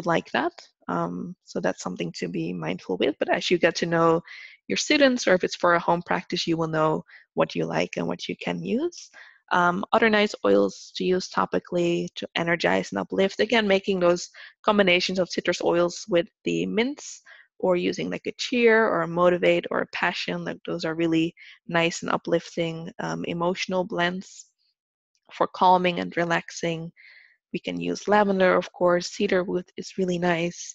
Speaker 1: like that. So that's something to be mindful with. But as you get to know your students, or if it's for a home practice, you will know what you like and what you can use. Other nice oils to use topically to energize and uplift. Again, making those combinations of citrus oils with the mints, or using like a cheer or a motivate or a passion. Like those are really nice and uplifting emotional blends. For calming and relaxing, we can use lavender, of course. Cedarwood is really nice.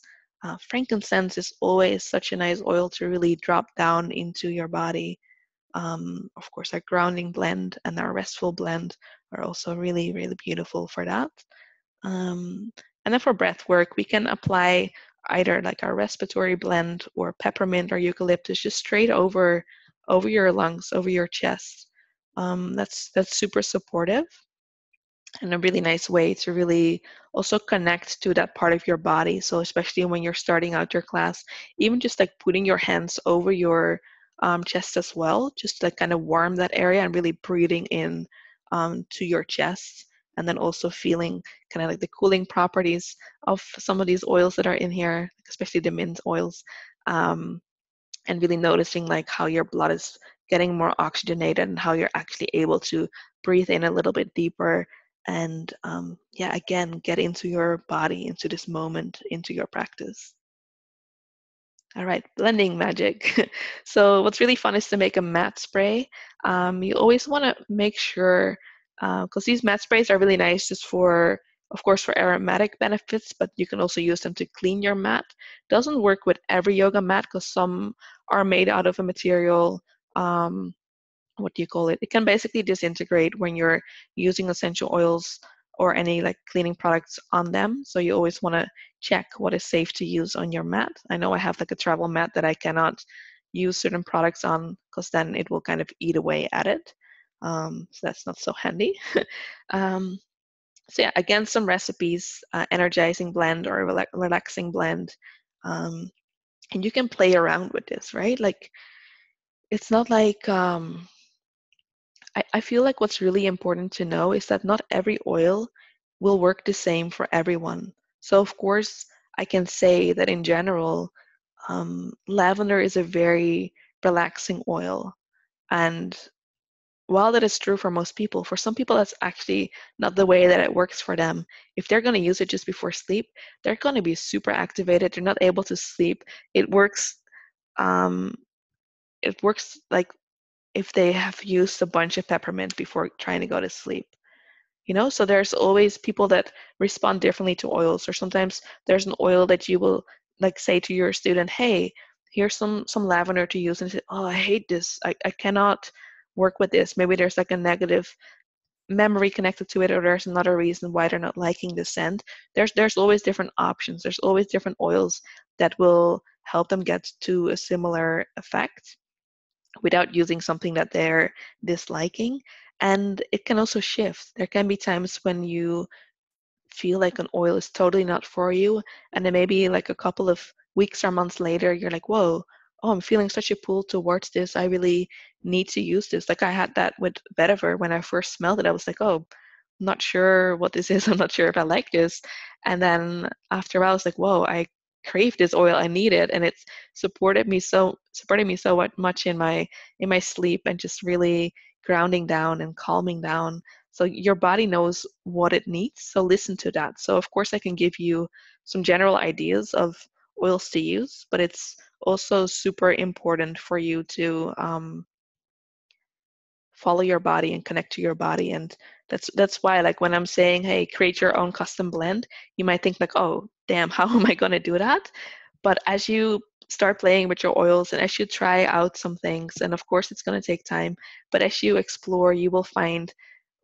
Speaker 1: Frankincense is always such a nice oil to really drop down into your body. Of course, our grounding blend and our restful blend are also really, really beautiful for that. Um, and then for breath work, we can apply either like our respiratory blend or peppermint or eucalyptus just straight over your lungs, over your chest. That's super supportive and a really nice way to really also connect to that part of your body. So especially when you're starting out your class, even just like putting your hands over your chest as well, just to like kind of warm that area and really breathing in to your chest. And then also feeling kind of like the cooling properties of some of these oils that are in here, especially the mint oils. And really noticing like how your blood is getting more oxygenated and how you're actually able to breathe in a little bit deeper and yeah, again, get into your body, into this moment, into your practice. All right, blending magic. So what's really fun is to make a matte spray. You always want to make sure, because these matte sprays are really nice just for, of course, for aromatic benefits, but you can also use them to clean your mat. Doesn't work with every yoga mat because some are made out of a material, um, what do you call it? It can basically disintegrate when you're using essential oils or any like cleaning products on them. So you always want to check what is safe to use on your mat. I know I have like a travel mat that I cannot use certain products on because then it will kind of eat away at it. So that's not so handy. um, so yeah, again, some recipes, energizing blend or relaxing blend. Um, and you can play around with this, right? Like it's not like I feel like what's really important to know is that not every oil will work the same for everyone. So, of course, I can say that in general, lavender is a very relaxing oil. And while that is true for most people, for some people, that's actually not the way that it works for them. If they're going to use it just before sleep, they're going to be super activated. They're not able to sleep. It works. Um, it works like if they have used a bunch of peppermint before trying to go to sleep. So there's always people that respond differently to oils, or sometimes there's an oil that you will like say to your student, hey, here's some lavender to use, and say, oh, I hate this, I cannot work with this. Maybe there's like a negative memory connected to it, or there's another reason why they're not liking the scent. There's always different options, there's always different oils that will help them get to a similar effect without using something that they're disliking. And it can also shift. There can be times when you feel like an oil is totally not for you, and then maybe like a couple of weeks or months later, you're like, whoa, oh, I'm feeling such a pull towards this. I really need to use this. Like I had that with vetiver when I first smelled it. I was like, oh, I'm not sure what this is. I'm not sure if I like this. And then after a while, I was like, whoa, I crave this oil. I need it, and it's supporting me so much in my sleep and just really grounding down and calming down. So your body knows what it needs, so listen to that. So of course I can give you some general ideas of oils to use, but it's also super important for you to follow your body and connect to your body. And that's why, like, when I'm saying, hey, create your own custom blend, you might think like, oh damn, how am I going to do that? But as you start playing with your oils and as you try out some things, and of course it's going to take time, but as you explore, you will find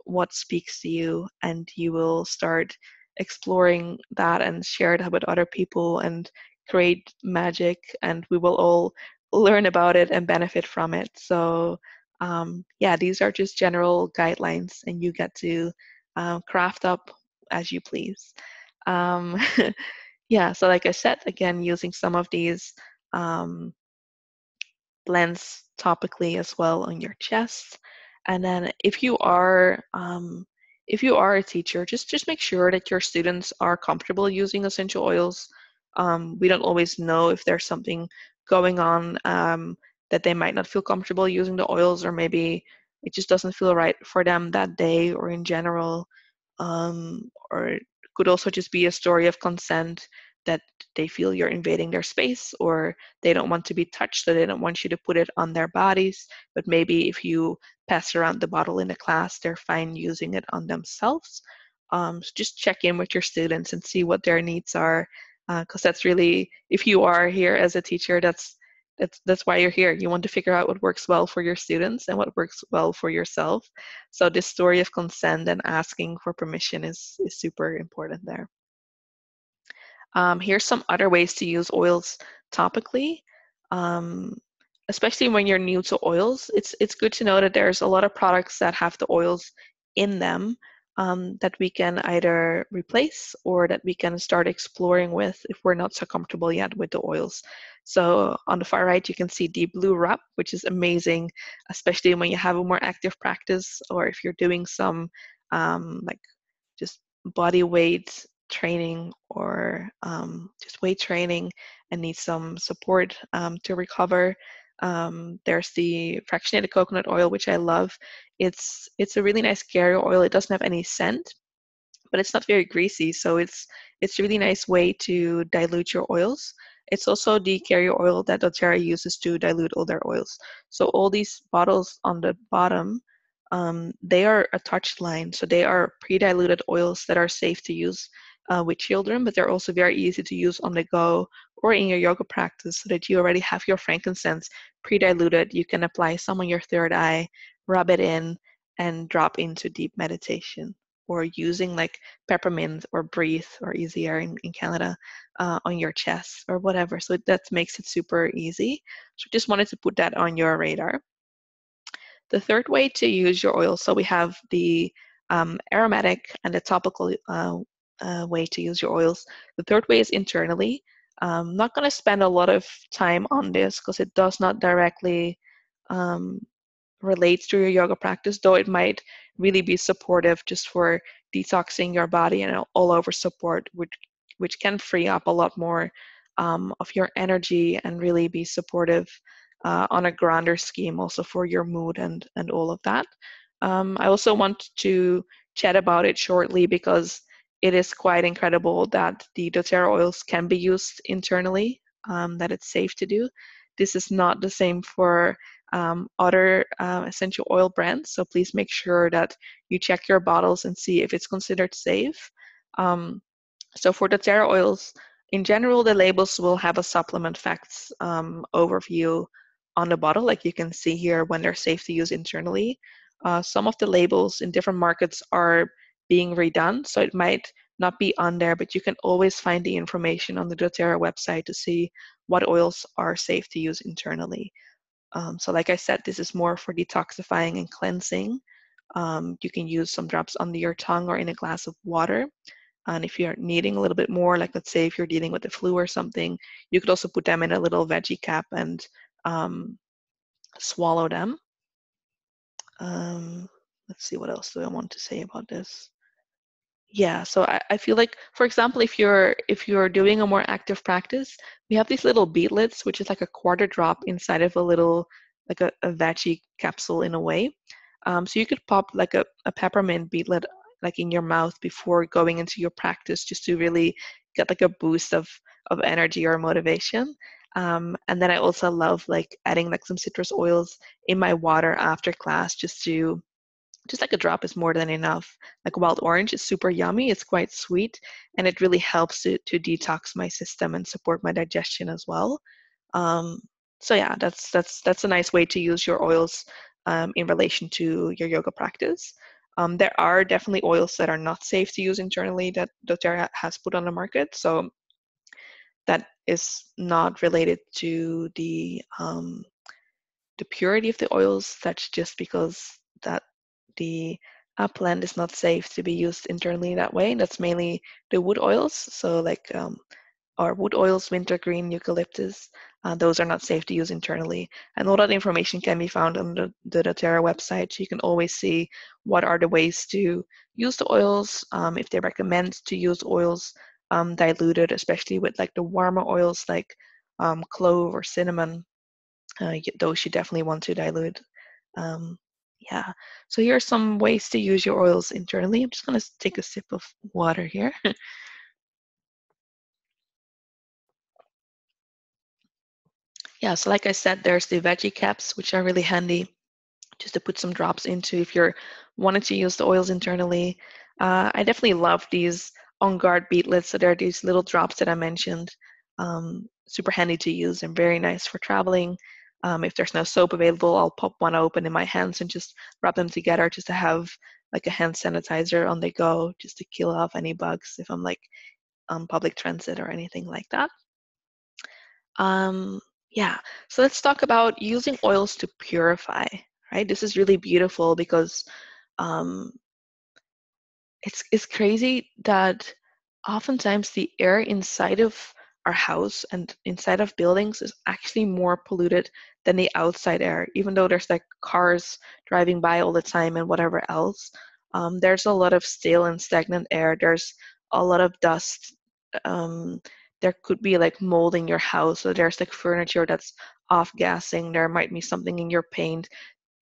Speaker 1: what speaks to you, and you will start exploring that and share that with other people and create magic, and we will all learn about it and benefit from it. So yeah, these are just general guidelines, and you get to craft up as you please. um, yeah, so like I said, again, using some of these um, blends topically as well on your chest. And then if you are a teacher, just make sure that your students are comfortable using essential oils. We don't always know if there's something going on that they might not feel comfortable using the oils, or maybe it just doesn't feel right for them that day or in general. Or it could also just be a story of consent, that they feel you're invading their space, or they don't want to be touched, so they don't want you to put it on their bodies. But maybe if you pass around the bottle in the class, they're fine using it on themselves. So just check in with your students and see what their needs are, because that's really, if you are here as a teacher, that's why you're here. You want to figure out what works well for your students and what works well for yourself. So this story of consent and asking for permission is super important there. Here's some other ways to use oils topically. Um, Especially when you're new to oils, it's good to know that there's a lot of products that have the oils in them, that we can either replace or that we can start exploring with if we're not so comfortable yet with the oils. So on the far right, you can see Deep Blue Rub, which is amazing, especially when you have a more active practice, or if you're doing some like just body weight training, or just weight training and need some support to recover. There's the fractionated coconut oil, which I love. It's a really nice carrier oil. It doesn't have any scent, but it's not very greasy, so it's a really nice way to dilute your oils. It's also the carrier oil that doTERRA uses to dilute all their oils. So all these bottles on the bottom, they are a touch line, so they are pre-diluted oils that are safe to use with children, but they're also very easy to use on the go or in your yoga practice, so that you already have your frankincense pre-diluted. You can apply some on your third eye, rub it in, and drop into deep meditation, or using like peppermint or breathe or easy air in Canada on your chest or whatever. So that makes it super easy. So just wanted to put that on your radar. The third way to use your oil, so we have the aromatic and the topical way to use your oils. The third way is internally. I'm not going to spend a lot of time on this because it does not directly um, relates to your yoga practice, though it might really be supportive just for detoxing your body and all over support, which can free up a lot more of your energy and really be supportive on a grander scheme also for your mood and all of that. I also want to chat about it shortly because it is quite incredible that the doTERRA oils can be used internally, that it's safe to do. This is not the same for other essential oil brands. So please make sure that you check your bottles and see if it's considered safe. So for the doTERRA oils, in general, the labels will have a supplement facts overview on the bottle, like you can see here when they're safe to use internally. Some of the labels in different markets are being redone, so it might not be on there, but you can always find the information on the doTERRA website to see what oils are safe to use internally. So like I said, this is more for detoxifying and cleansing. You can use some drops under your tongue or in a glass of water. And if you're needing a little bit more, like let's say if you're dealing with the flu or something, you could also put them in a little veggie cap and um, swallow them. Let's see, what else do I want to say about this? Yeah, so I feel like, for example, if you're doing a more active practice, we have these little beadlets, which is like a quarter drop inside of a little, like a veggie capsule in a way. So you could pop like a peppermint beadlet like in your mouth before going into your practice, just to really get like a boost of energy or motivation. And then I also love like adding like some citrus oils in my water after class, just like a drop is more than enough. Like wild orange is super yummy, it's quite sweet, and it really helps to detox my system and support my digestion as well. Um, so yeah, that's a nice way to use your oils in relation to your yoga practice. There are definitely oils that are not safe to use internally that doTERRA has put on the market. So that is not related to the purity of the oils. That's just because that the upland is not safe to be used internally that way. That's mainly the wood oils. So like our wood oils, wintergreen, eucalyptus. those are not safe to use internally. And all that information can be found on the doTERRA website. So you can always see what are the ways to use the oils, if they recommend to use oils diluted, especially with like the warmer oils like clove or cinnamon. Those you definitely want to dilute. Um, yeah, so here are some ways to use your oils internally. I'm just going to take a sip of water here. Yeah, so like I said, there's the veggie caps, which are really handy just to put some drops into if you're wanting to use the oils internally. I definitely love these On Guard beadlets. So they're these little drops that I mentioned. Super handy to use and very nice for traveling. If there's no soap available, I'll pop one open in my hands and just rub them together just to have like a hand sanitizer on the go, just to kill off any bugs if I'm like on public transit or anything like that. Um, yeah, so let's talk about using oils to purify, right? This is really beautiful because um, it's crazy that oftentimes the air inside of our house and inside of buildings is actually more polluted than the outside air, even though there's like cars driving by all the time and whatever else. There's a lot of stale and stagnant air. There's a lot of dust. Um, there could be like mold in your house. So there's like furniture that's off gassing. There might be something in your paint,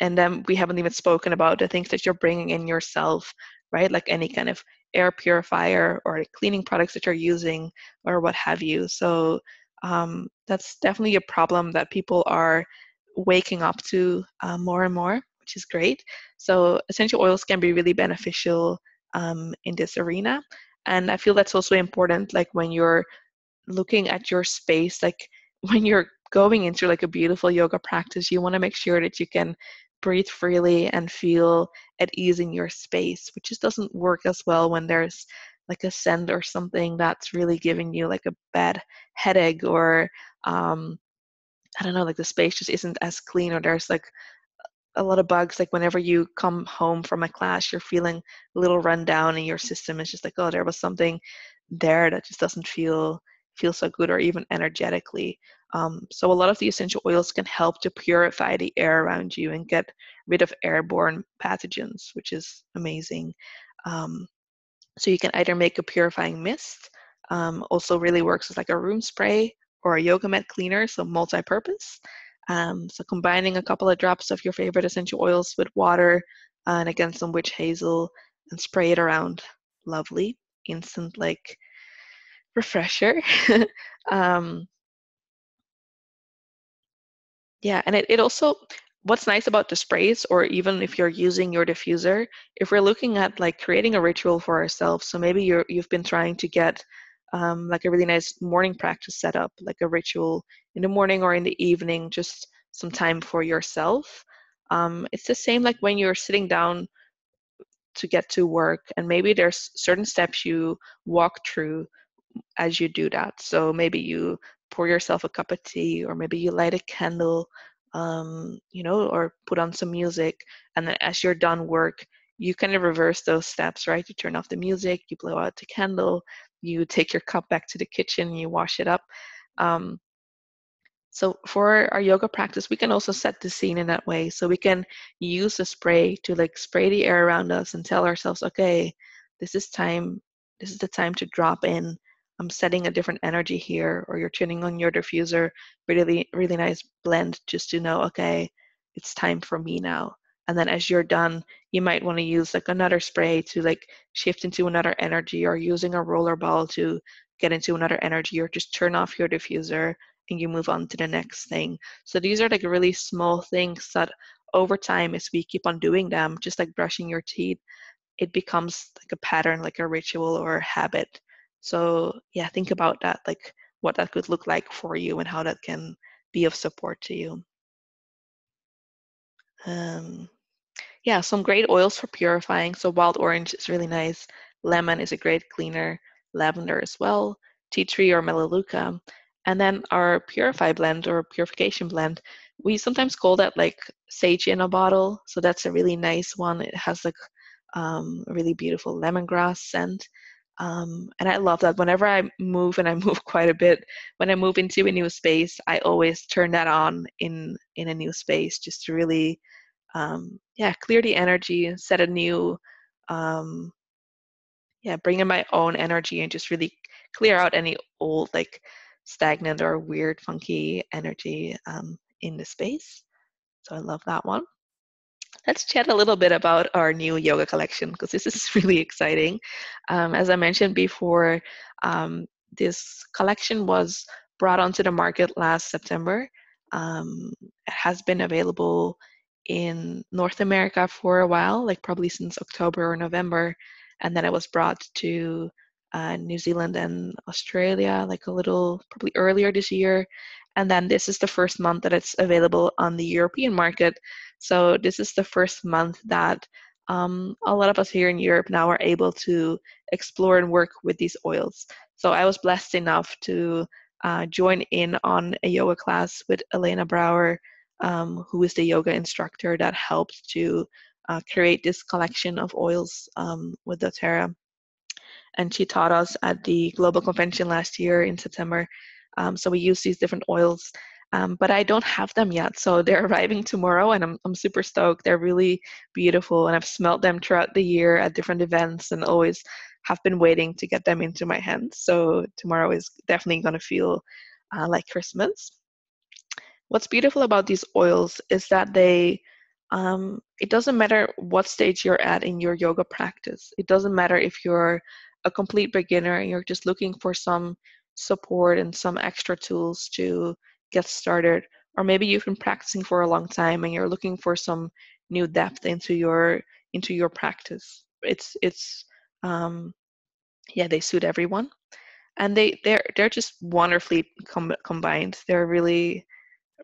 Speaker 1: and then we haven't even spoken about the things that you're bringing in yourself, right? Like any kind of air purifier or cleaning products that you're using or what have you. So that's definitely a problem that people are waking up to more and more, which is great. So essential oils can be really beneficial in this arena. And I feel that's also important, like when you're looking at your space, like when you're going into like a beautiful yoga practice, you want to make sure that you can breathe freely and feel at ease in your space, which just doesn't work as well when there's like a scent or something that's really giving you like a bad headache, or I don't know, like the space just isn't as clean, or there's like a lot of bugs. Like whenever you come home from a class, you're feeling a little run down and your system is just like, oh, there was something there that just doesn't feel so good, or even energetically. So a lot of the essential oils can help to purify the air around you and get rid of airborne pathogens, which is amazing. Um, so you can either make a purifying mist, also really works as like a room spray or a yoga mat cleaner, so multi-purpose. So combining a couple of drops of your favorite essential oils with water and again some witch hazel and spray it around. Lovely, instant like refresher. um, Yeah, and it also, what's nice about the sprays, or even if you're using your diffuser, if we're looking at like creating a ritual for ourselves, so maybe you've been trying to get like a really nice morning practice set up, like a ritual in the morning or in the evening, just some time for yourself. It's the same like when you're sitting down to get to work, and maybe there's certain steps you walk through as you do that. So maybe you pour yourself a cup of tea, or maybe you light a candle, or put on some music. And then as you're done work, you kind of reverse those steps, right? You turn off the music, you blow out the candle, you take your cup back to the kitchen, you wash it up. Um, so for our yoga practice, we can also set the scene in that way. So we can use the spray to like spray the air around us and tell ourselves, okay, this is time, this is the time to drop in. I'm setting a different energy here, or you're tuning on your diffuser, really, really nice blend just to know, okay, it's time for me now. And then as you're done, you might want to use like another spray to like shift into another energy, or using a roller ball to get into another energy, or just turn off your diffuser and you move on to the next thing. So these are like really small things that over time, as we keep on doing them, just like brushing your teeth, it becomes like a pattern, like a ritual or a habit. So yeah, think about that, like what that could look like for you and how that can be of support to you. Um, Yeah, some great oils for purifying. So wild orange is really nice. Lemon is a great cleaner. Lavender as well. Tea tree or melaleuca. And then our purify blend or purification blend, we sometimes call that like sage in a bottle. So that's a really nice one. It has like a really beautiful lemongrass scent. And I love that. Whenever I move, and I move quite a bit, when I move into a new space, I always turn that on in a new space, just to really, yeah, clear the energy, set a new, um, yeah, bring in my own energy and just really clear out any old, like, stagnant or weird, funky energy in the space. So I love that one. Let's chat a little bit about our new yoga collection, because this is really exciting. As I mentioned before, um, this collection was brought onto the market last September. It has been available in North America for a while, like probably since October or November, and then it was brought to New Zealand and Australia like a little, probably earlier this year. And then this is the first month that it's available on the European market. So this is the first month that a lot of us here in Europe now are able to explore and work with these oils. So I was blessed enough to join in on a yoga class with Elena Brower, who is the yoga instructor that helped to create this collection of oils with doTERRA. And she taught us at the global convention last year in September. So we use these different oils, but I don't have them yet. So they're arriving tomorrow, and I'm super stoked. They're really beautiful, and I've smelled them throughout the year at different events, and always have been waiting to get them into my hands. So tomorrow is definitely going to feel like Christmas. What's beautiful about these oils is that it doesn't matter what stage you're at in your yoga practice. It doesn't matter if you're a complete beginner and you're just looking for some support and some extra tools to get started, or maybe you've been practicing for a long time and you're looking for some new depth into your practice. It's yeah, they suit everyone, and they're just wonderfully combined. They're really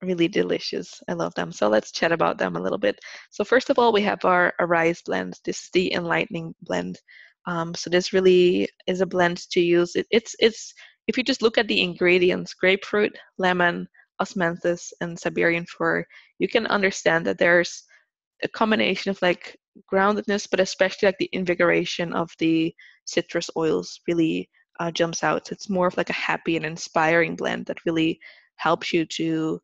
Speaker 1: delicious. I love them. So let's chat about them a little bit. So first of all, we have our Arise blend. This is the Enlightening blend. So this really is a blend to use. It's if you just look at the ingredients, grapefruit, lemon, osmanthus, and Siberian fir, you can understand that there's a combination of like groundedness, but especially like the invigoration of the citrus oils really jumps out. It's more of like a happy and inspiring blend that really helps you to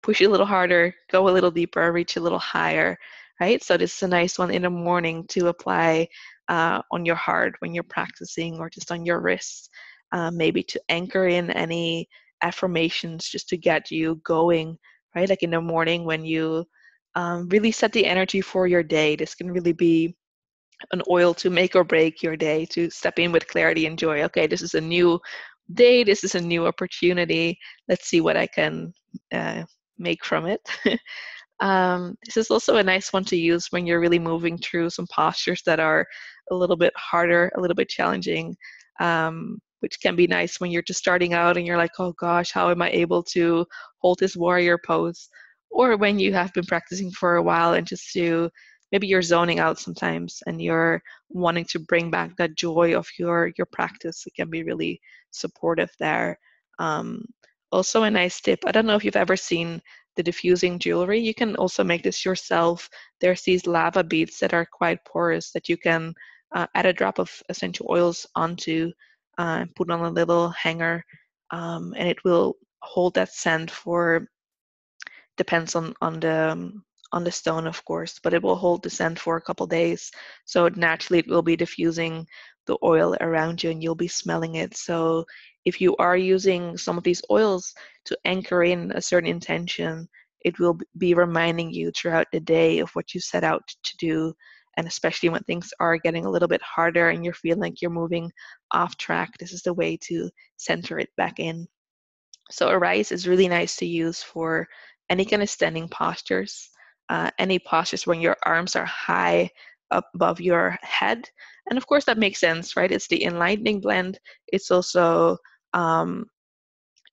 Speaker 1: push a little harder, go a little deeper, reach a little higher, right? So this is a nice one in the morning to apply on your heart when you're practicing, or just on your wrists, maybe to anchor in any affirmations just to get you going, right? Like in the morning when you really set the energy for your day. This can really be an oil to make or break your day, to step in with clarity and joy. Okay, this is a new day. This is a new opportunity. Let's see what I can uh, make from it. This is also a nice one to use when you're really moving through some postures that are a little bit harder, a little bit challenging, which can be nice when you're just starting out and you're like, oh gosh, how am I able to hold this warrior pose? Or when you have been practicing for a while and just maybe you're zoning out sometimes and you're wanting to bring back that joy of your practice. It can be really supportive there. Um, Also a nice tip. I don't know if you've ever seen the diffusing jewelry. You can also make this yourself. There's these lava beads that are quite porous that you can add a drop of essential oils onto, put on a little hanger, and it will hold that scent for, depends on the stone, of course, but it will hold the scent for a couple days. So naturally it will be diffusing the oil around you and you'll be smelling it. So if you are using some of these oils to anchor in a certain intention, it will be reminding you throughout the day of what you set out to do. And especially when things are getting a little bit harder and you're feeling like you're moving off track, this is the way to center it back in. So a rise is really nice to use for any kind of standing postures, any postures when your arms are high up above your head. And of course that makes sense, right? It's the enlightening blend. It's also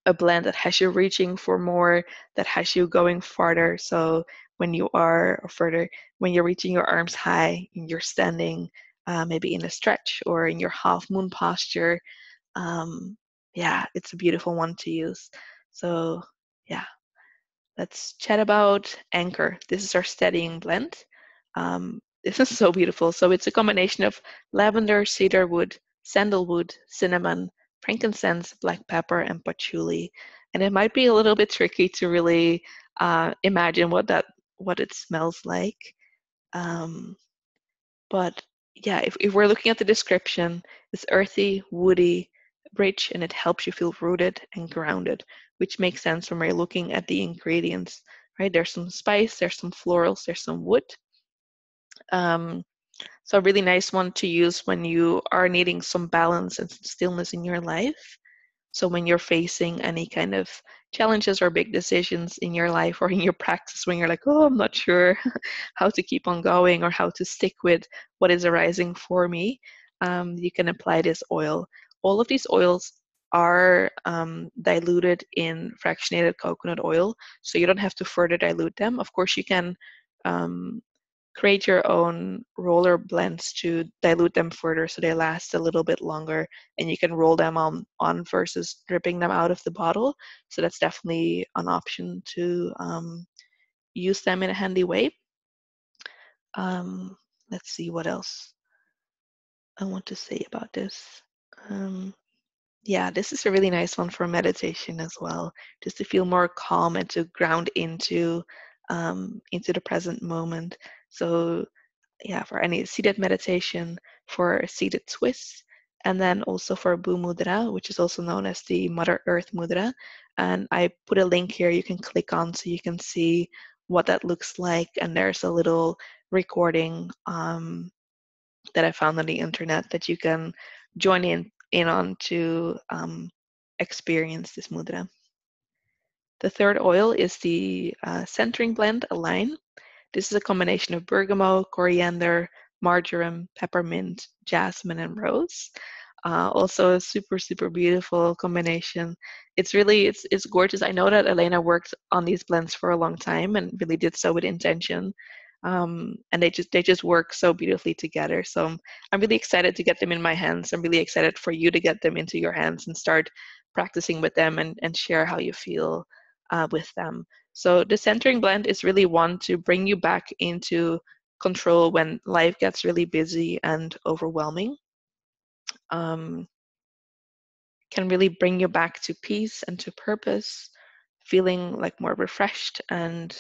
Speaker 1: a blend that has you reaching for more, that has you going farther. So when you are, or further, when you're reaching your arms high and you're standing, maybe in a stretch or in your half moon posture, yeah, it's a beautiful one to use. So yeah, let's chat about Anchor. This is our steadying blend. This is so beautiful. So it's a combination of lavender, cedarwood, sandalwood, cinnamon, frankincense, black pepper, and patchouli. And it might be a little bit tricky to really imagine what it smells like. Um, but yeah, if we're looking at the description, it's earthy, woody, rich, and it helps you feel rooted and grounded, which makes sense when we're looking at the ingredients, right? There's some spice, there's some florals, there's some wood. Um, so a really nice one to use when you are needing some balance and some stillness in your life. So when you're facing any kind of challenges or big decisions in your life or in your practice, when you're like, oh, I'm not sure how to keep on going or how to stick with what is arising for me, you can apply this oil. All of these oils are diluted in fractionated coconut oil, so you don't have to further dilute them. Of course, you can um, create your own roller blends to dilute them further so they last a little bit longer, and you can roll them on versus dripping them out of the bottle. So that's definitely an option to use them in a handy way. Um, let's see what else I want to say about this. Um, yeah, this is a really nice one for meditation as well, just to feel more calm and to ground into the present moment. So yeah, for any seated meditation, for seated twists, and then also for Bhu Mudra, which is also known as the Mother Earth Mudra. And I put a link here you can click on so you can see what that looks like. And there's a little recording that I found on the internet that you can join in on to experience this mudra. The third oil is the centering blend, Align. This is a combination of bergamot, coriander, marjoram, peppermint, jasmine, and rose. Also a super, super beautiful combination. It's gorgeous. I know that Elena worked on these blends for a long time and really did so with intention. And they just work so beautifully together. So I'm really excited to get them in my hands. I'm really excited for you to get them into your hands and start practicing with them and share how you feel with them. So the centering blend is really one to bring you back into control when life gets really busy and overwhelming. Um, can really bring you back to peace and to purpose, feeling like more refreshed and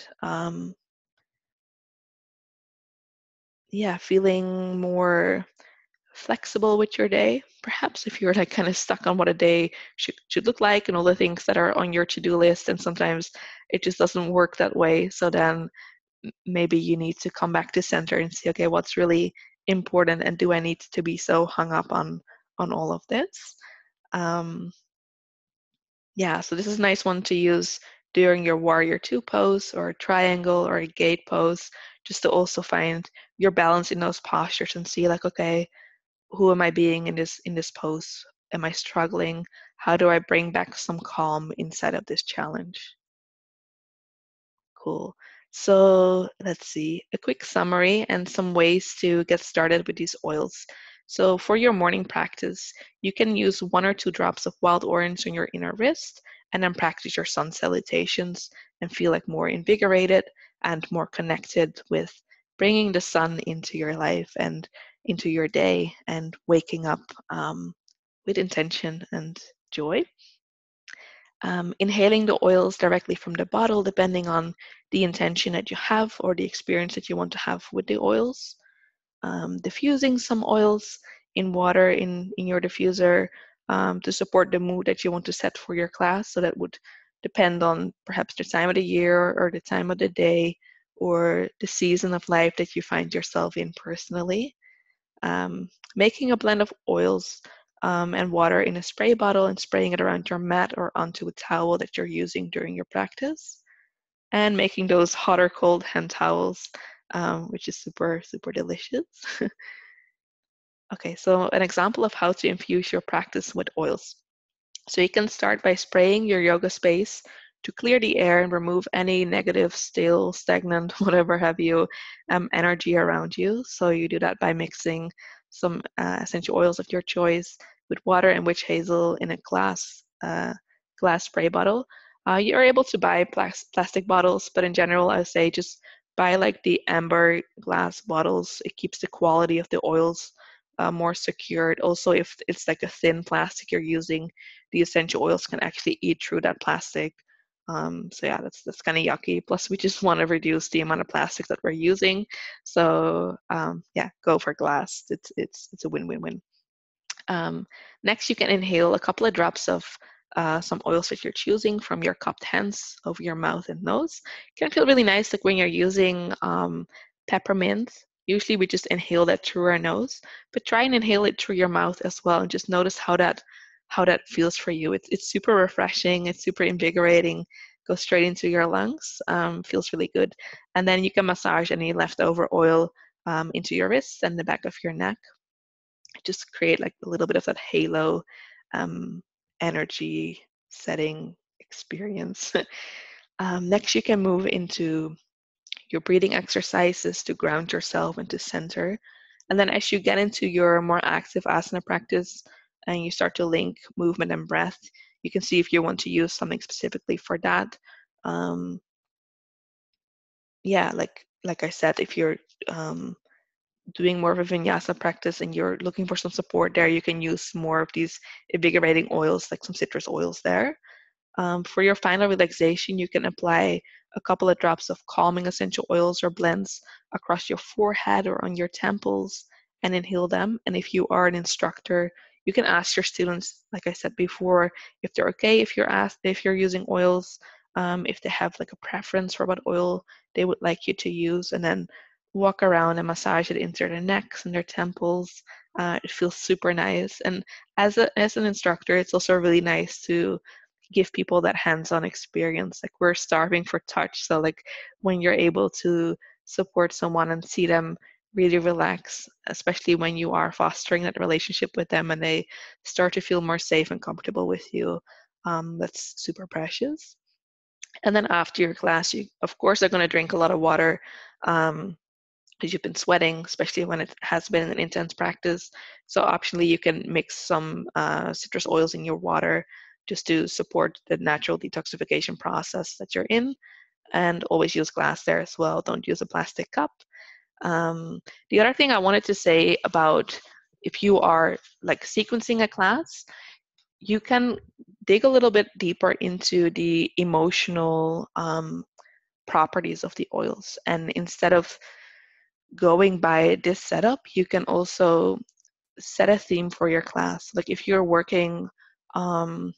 Speaker 1: yeah, feeling more flexible with your day. Perhaps if you're like kind of stuck on what a day should look like and all the things that are on your to-do list, and sometimes it just doesn't work that way. So then maybe you need to come back to center and see, okay, what's really important, and do I need to be so hung up on all of this? Um, yeah, so this is a nice one to use during your warrior two pose or a triangle or a gate pose, just to also find your balance in those postures and see like, okay, who am I being in this pose? Am I struggling? How do I bring back some calm inside of this challenge? Cool. So let's see, a quick summary and some ways to get started with these oils. So for your morning practice, you can use 1 or 2 drops of wild orange on your inner wrist and then practice your sun salutations and feel like more invigorated and more connected with bringing the sun into your life and into your day and waking up with intention and joy. Inhaling the oils directly from the bottle, depending on the intention that you have or the experience that you want to have with the oils. Diffusing some oils in water in your diffuser to support the mood that you want to set for your class. So that would depend on perhaps the time of the year or the time of the day or the season of life that you find yourself in personally. Making a blend of oils and water in a spray bottle and spraying it around your mat or onto a towel that you're using during your practice, and making those hot or cold hand towels, which is super, super delicious. Okay, so an example of how to infuse your practice with oils. So you can start by spraying your yoga space to clear the air and remove any negative, stale, stagnant, whatever have you, energy around you. So you do that by mixing some essential oils of your choice with water and witch hazel in a glass spray bottle. You are able to buy plastic bottles, but in general, I would say just buy like the amber glass bottles. It keeps the quality of the oils more secured. Also, if it's like a thin plastic you're using, the essential oils can actually eat through that plastic. So yeah, that's kind of yucky. Plus, we just want to reduce the amount of plastic that we're using. So yeah, go for glass. It's a win-win-win. Next, you can inhale a couple of drops of some oils that you're choosing from your cupped hands over your mouth and nose. It can feel really nice, like when you're using peppermint. Usually, we just inhale that through our nose, but try and inhale it through your mouth as well, and just notice how that feels for you. It's super refreshing. It's super invigorating. Goes straight into your lungs. Feels really good, and then you can massage any leftover oil into your wrists and the back of your neck, just create like a little bit of that halo um, energy setting experience. Next, you can move into your breathing exercises to ground yourself and to center. And then as you get into your more active asana practice and you start to link movement and breath, you can see if you want to use something specifically for that. Um, yeah, like I said, if you're doing more of a vinyasa practice and you're looking for some support there, you can use more of these invigorating oils, like some citrus oils there. For your final relaxation, you can apply a couple of drops of calming essential oils or blends across your forehead or on your temples and inhale them. And if you are an instructor, you can ask your students, like I said before, if they're okay if you're using oils, if they have like a preference for what oil they would like you to use, and then walk around and massage it into their necks and their temples. It feels super nice. And as an instructor, it's also really nice to give people that hands-on experience. Like we're starving for touch, so like when you're able to support someone and see them really relax, especially when you are fostering that relationship with them and they start to feel more safe and comfortable with you, that's super precious. And then after your class, you of course are going to drink a lot of water, because you've been sweating, especially when it has been an intense practice. So optionally, you can mix some citrus oils in your water just to support the natural detoxification process that you're in. And always use glass there as well. Don't use a plastic cup. Um, the other thing I wanted to say about if you are like sequencing a class, you can dig a little bit deeper into the emotional properties of the oils. And instead of going by this setup, you can also set a theme for your class. Like if you're working, um,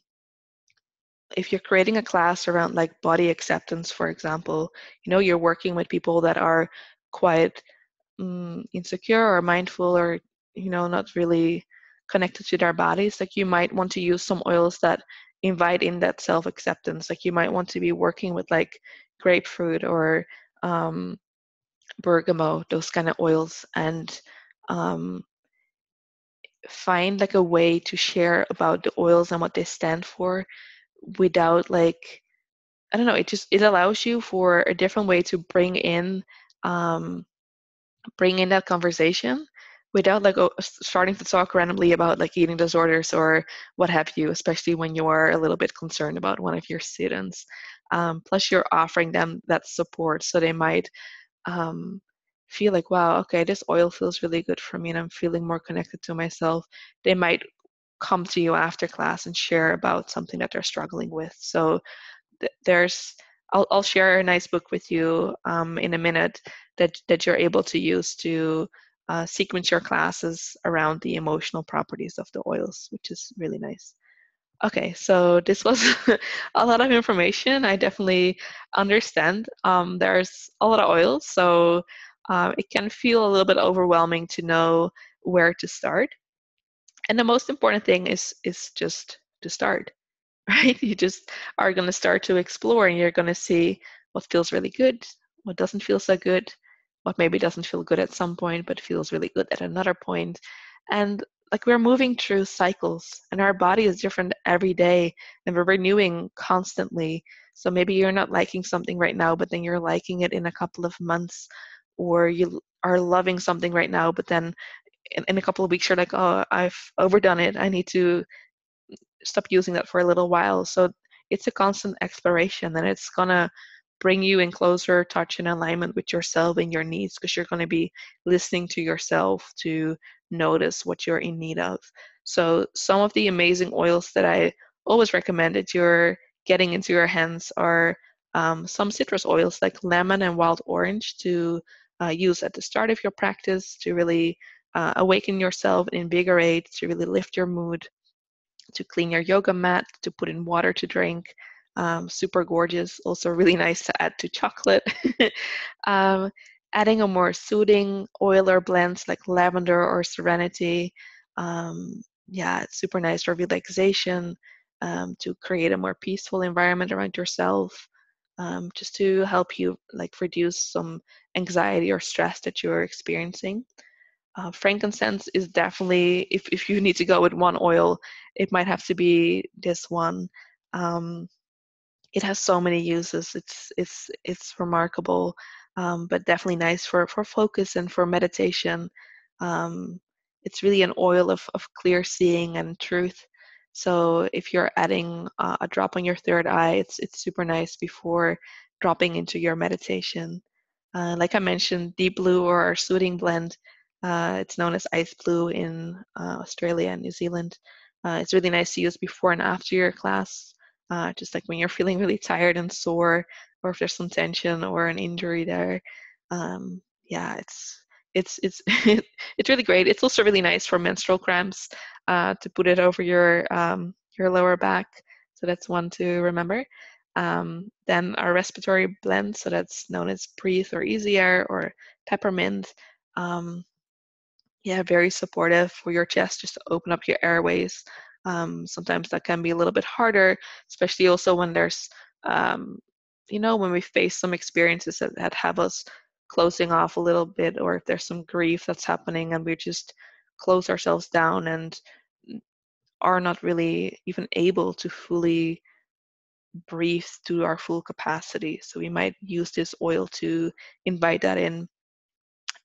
Speaker 1: if you're creating a class around like body acceptance, for example, you're working with people that are quite insecure or mindful or, not really connected to their bodies. Like you might want to use some oils that invite in that self-acceptance. Like you might want to be working with like grapefruit or um, bergamot, those kind of oils, and um, find like a way to share about the oils and what they stand for without like, I don't know, it allows you for a different way to um, bring in that conversation without like starting to talk randomly about like eating disorders or what have you, especially when you are a little bit concerned about one of your students. Plus you're offering them that support, so they might um, feel like, wow, okay, this oil feels really good for me and I'm feeling more connected to myself. They might come to you after class and share about something that they're struggling with. So there's, I'll share a nice book with you in a minute that you're able to use to sequence your classes around the emotional properties of the oils, which is really nice. Okay, so this was a lot of information. I definitely understand. There's a lot of oils, so it can feel a little bit overwhelming to know where to start. And the most important thing is just to start, right? You just are going to start to explore, and you're going to see what feels really good, what doesn't feel so good, what maybe doesn't feel good at some point but feels really good at another point. And like we're moving through cycles, and our body is different every day, and we're renewing constantly. So maybe you're not liking something right now, but then you're liking it in a couple of months, or you are loving something right now, but then in a couple of weeks you're like, oh, I've overdone it. I need to stop using that for a little while. So it's a constant exploration, and it's gonna bring you in closer touch and alignment with yourself and your needs, because you're going to be listening to yourself to notice what you're in need of. So some of the amazing oils that I always recommend that you're getting into your hands are some citrus oils like lemon and wild orange to use at the start of your practice to really awaken yourself, invigorate, to really lift your mood, to clean your yoga mat, to put in water to drink. Super gorgeous. Also really nice to add to chocolate. um, Adding a more soothing oil or blends like lavender or serenity. Yeah, it's super nice for relaxation, to create a more peaceful environment around yourself, just to help you like reduce some anxiety or stress that you're experiencing. Frankincense is definitely, if you need to go with one oil, it might have to be this one. Um, it has so many uses. It's remarkable, but definitely nice for focus and for meditation. Um, it's really an oil of clear seeing and truth. So if you're adding a drop on your third eye, it's super nice before dropping into your meditation. Like I mentioned, deep blue or our soothing blend. It's known as ice blue in Australia and New Zealand. It's really nice to use before and after your class, just like when you're feeling really tired and sore, or if there's some tension or an injury there. Yeah, it's it's really great. It's also really nice for menstrual cramps, to put it over your lower back. So that's one to remember. Then our respiratory blend, so that's known as Breathe or Easy Air or Peppermint. Um, yeah, very supportive for your chest, just to open up your airways. Sometimes that can be a little bit harder, especially also when there's, um, when we face some experiences that have us closing off a little bit, or if there's some grief that's happening and we just close ourselves down and are not really even able to fully breathe to our full capacity. So we might use this oil to invite that in.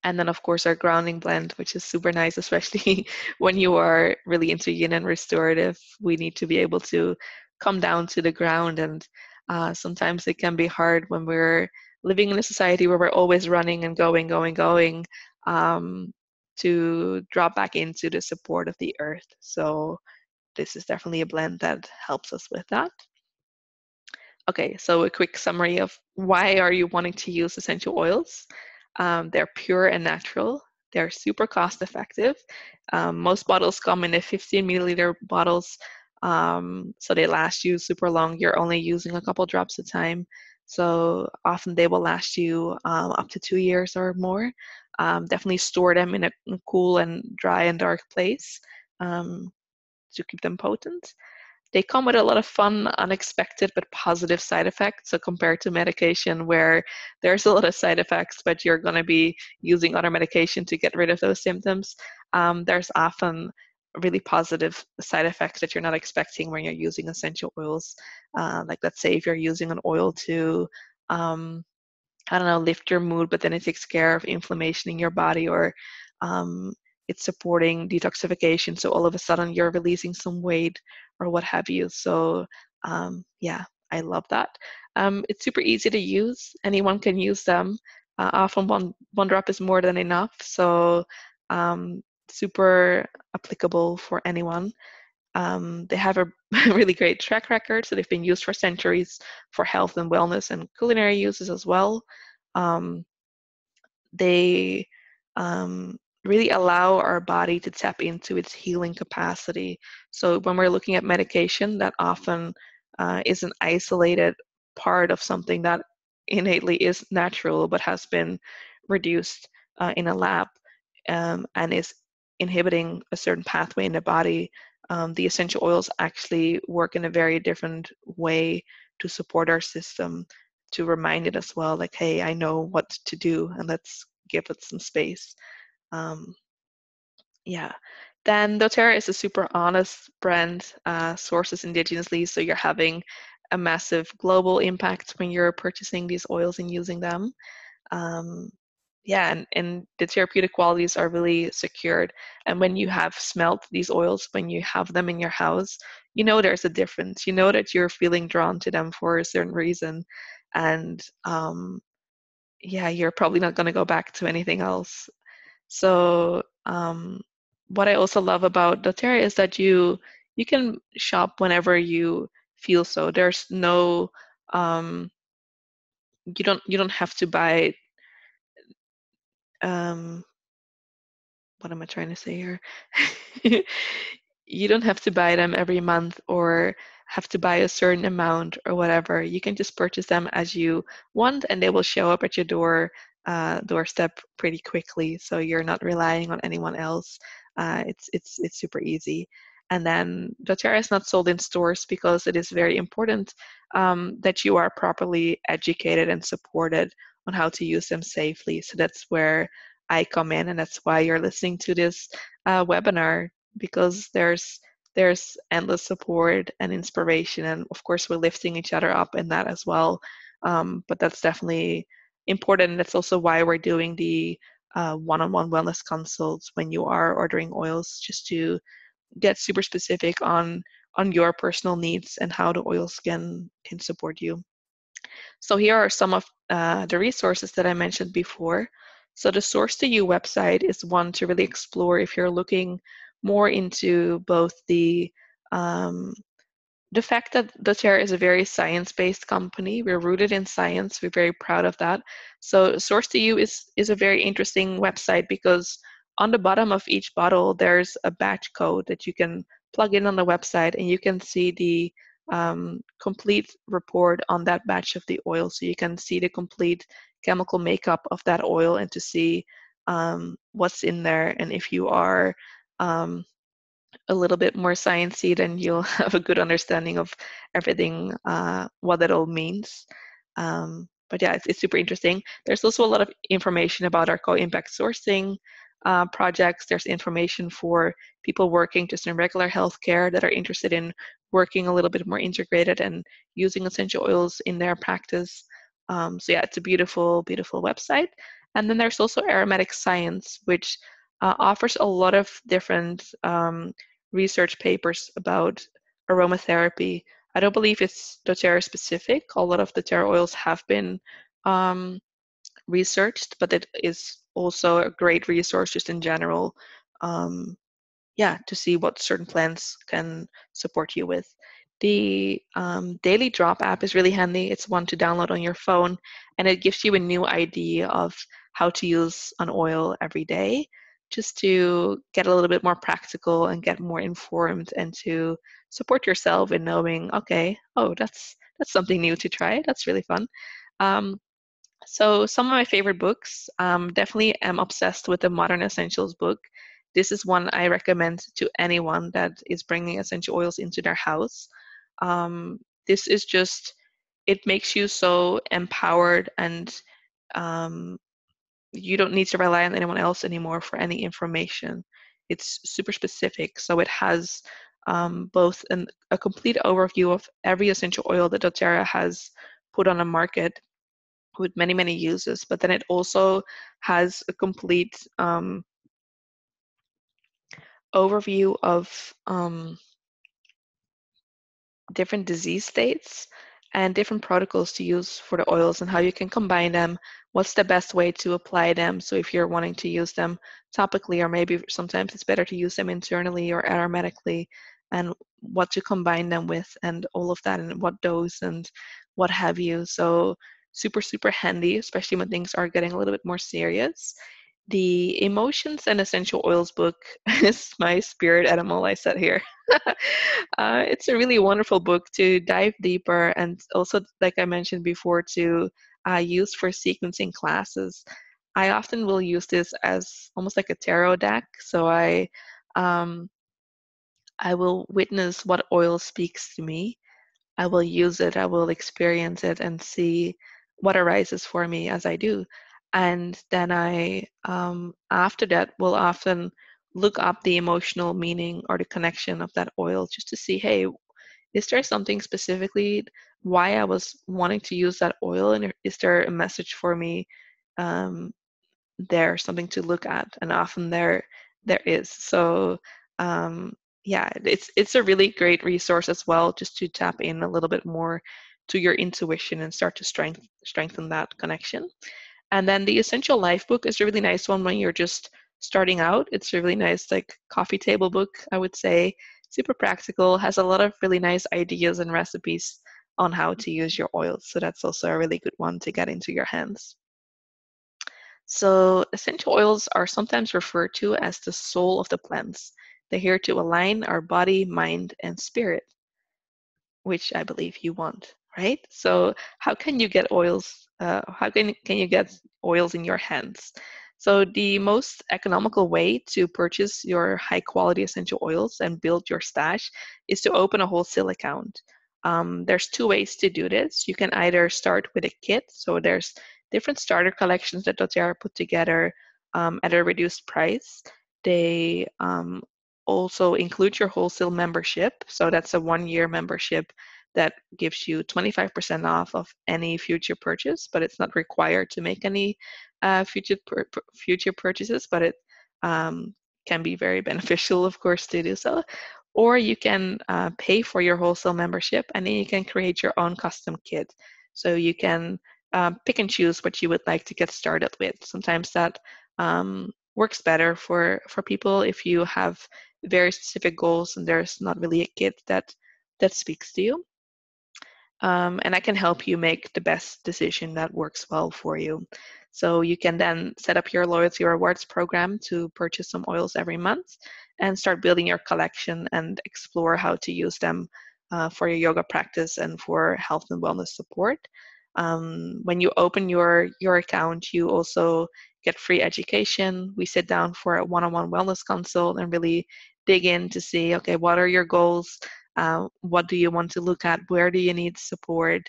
Speaker 1: And then, of course, our grounding blend, which is super nice, especially when you are really into yin and restorative. We need to be able to come down to the ground. And sometimes it can be hard when we're living in a society where we're always running and going, um, to drop back into the support of the earth. So this is definitely a blend that helps us with that. Okay, so a quick summary of why are you wanting to use essential oils. They're pure and natural. They're super cost effective. Most bottles come in a 15 milliliter bottles, so they last you super long. You're only using a couple drops at a time. So often they will last you up to 2 years or more. Definitely store them in a cool and dry and dark place, to keep them potent. They come with a lot of fun, unexpected, but positive side effects. So compared to medication where there's a lot of side effects, but you're going to be using other medication to get rid of those symptoms, there's often really positive side effects that you're not expecting when you're using essential oils. Like let's say if you're using an oil to I don't know, lift your mood, but then it takes care of inflammation in your body, or um, it's supporting detoxification. So all of a sudden you're releasing some weight or what have you. So yeah, I love that. It's super easy to use. Anyone can use them. Often one drop is more than enough. So um, super applicable for anyone. They have a really great track record, so they've been used for centuries for health and wellness and culinary uses as well. Um, they really allow our body to tap into its healing capacity. So when we're looking at medication, that often is an isolated part of something that innately is natural but has been reduced in a lab, and is inhibiting a certain pathway in the body. The essential oils actually work in a very different way to support our system, to remind it as well, like, hey, I know what to do, and let's give it some space. Um, yeah. Then doTERRA is a super honest brand, sources indigenously, so you're having a massive global impact when you're purchasing these oils and using them. Um, yeah, and the therapeutic qualities are really secured. And when you have smelt these oils, when you have them in your house, you know there's a difference. You know that you're feeling drawn to them for a certain reason. And yeah, you're probably not going to go back to anything else. So what I also love about doTERRA is that you can shop whenever you feel so. There's no you don't have to buy um, what am I trying to say here? You don't have to buy them every month or have to buy a certain amount or whatever. You can just purchase them as you want, and they will show up at your doorstep pretty quickly. So you're not relying on anyone else. It's super easy. And then doTERRA is not sold in stores because it is very important that you are properly educated and supported on how to use them safely. So that's where I come in, and that's why you're listening to this webinar, because there's endless support and inspiration, and of course we're lifting each other up in that as well. But that's definitely important. That's also why we're doing the one-on-one wellness consults when you are ordering oils, just to get super specific on your personal needs and how the oils can support you. So here are some of the resources that I mentioned before. So the Source to You website is one to really explore if you're looking more into both the fact that doTERRA is a very science-based company. We're rooted in science. We're very proud of that. So Source to You is a very interesting website because on the bottom of each bottle, there's a batch code that you can plug in on the website, and you can see the complete report on that batch of the oil. So you can see the complete chemical makeup of that oil and to see what's in there. And if you are um, a little bit more sciencey, then you'll have a good understanding of everything, what that all means. But yeah, it's super interesting. There's also a lot of information about our co-impact sourcing projects. There's information for people working just in regular healthcare that are interested in working a little bit more integrated and using essential oils in their practice. So yeah, it's a beautiful, beautiful website. And then there's also Aromatic Science, which offers a lot of different research papers about aromatherapy. I don't believe it's doTERRA specific. A lot of doTERRA oils have been um, researched, but it is also a great resource just in general. Um, yeah, to see what certain plants can support you with. The Daily Drop app is really handy. It's one to download on your phone, and it gives you a new idea of how to use an oil every day, just to get a little bit more practical and get more informed, and to support yourself in knowing, okay, oh, that's something new to try. That's really fun. Um, so some of my favorite books, definitely am obsessed with the Modern Essentials book. This is one I recommend to anyone that is bringing essential oils into their house. This is just, it makes you so empowered, and um, you don't need to rely on anyone else anymore for any information. It's super specific, so it has both a complete overview of every essential oil that doTERRA has put on the market with many, many uses, but then it also has a complete overview of different disease states and different protocols to use for the oils and how you can combine them. What's the best way to apply them? So if you're wanting to use them topically, or maybe sometimes it's better to use them internally or aromatically, and what to combine them with, and all of that, and what dose and what have you. So super, super handy, especially when things are getting a little bit more serious. The Emotions and Essential Oils book is my spirit animal, I said here. It's a really wonderful book to dive deeper, and also, like I mentioned before, to use for sequencing classes. I often will use this as almost like a tarot deck. So um, I will witness what oil speaks to me. I will use it, I will experience it, and see what arises for me as I do. And then after that, will often look up the emotional meaning or the connection of that oil, just to see, hey, is there something specifically why I was wanting to use that oil? And is there a message for me um, there, something to look at? And often there is. So um, yeah, it's a really great resource as well, just to tap in a little bit more to your intuition and start to strengthen that connection. And then the Essential Life book is a really nice one when you're just starting out, it's a really nice like coffee table book, I would say. Super practical, has a lot of really nice ideas and recipes on how to use your oils. So that's also a really good one to get into your hands. So essential oils are sometimes referred to as the soul of the plants. They're here to align our body, mind, and spirit, which I believe you want, right? So how can you get oils? How can you get oils in your hands? So the most economical way to purchase your high quality essential oils and build your stash is to open a wholesale account. There's two ways to do this. You can either start with a kit. So there's different starter collections that Doterra put together at a reduced price. They also include your wholesale membership. So that's a 1-year membership that gives you 25% off of any future purchase, but it's not required to make any future purchases, but it um, can be very beneficial, of course, to do so. Or you can pay for your wholesale membership, and then you can create your own custom kit. So you can pick and choose what you would like to get started with. Sometimes that works better for people if you have very specific goals and there's not really a kit that speaks to you. And I can help you make the best decision that works well for you. So you can then set up your loyalty rewards program to purchase some oils every month and start building your collection and explore how to use them for your yoga practice and for health and wellness support. When you open your account, you also get free education. We sit down for a one-on-one wellness consult and really dig in to see, okay, what are your goals? What do you want to look at? Where do you need support?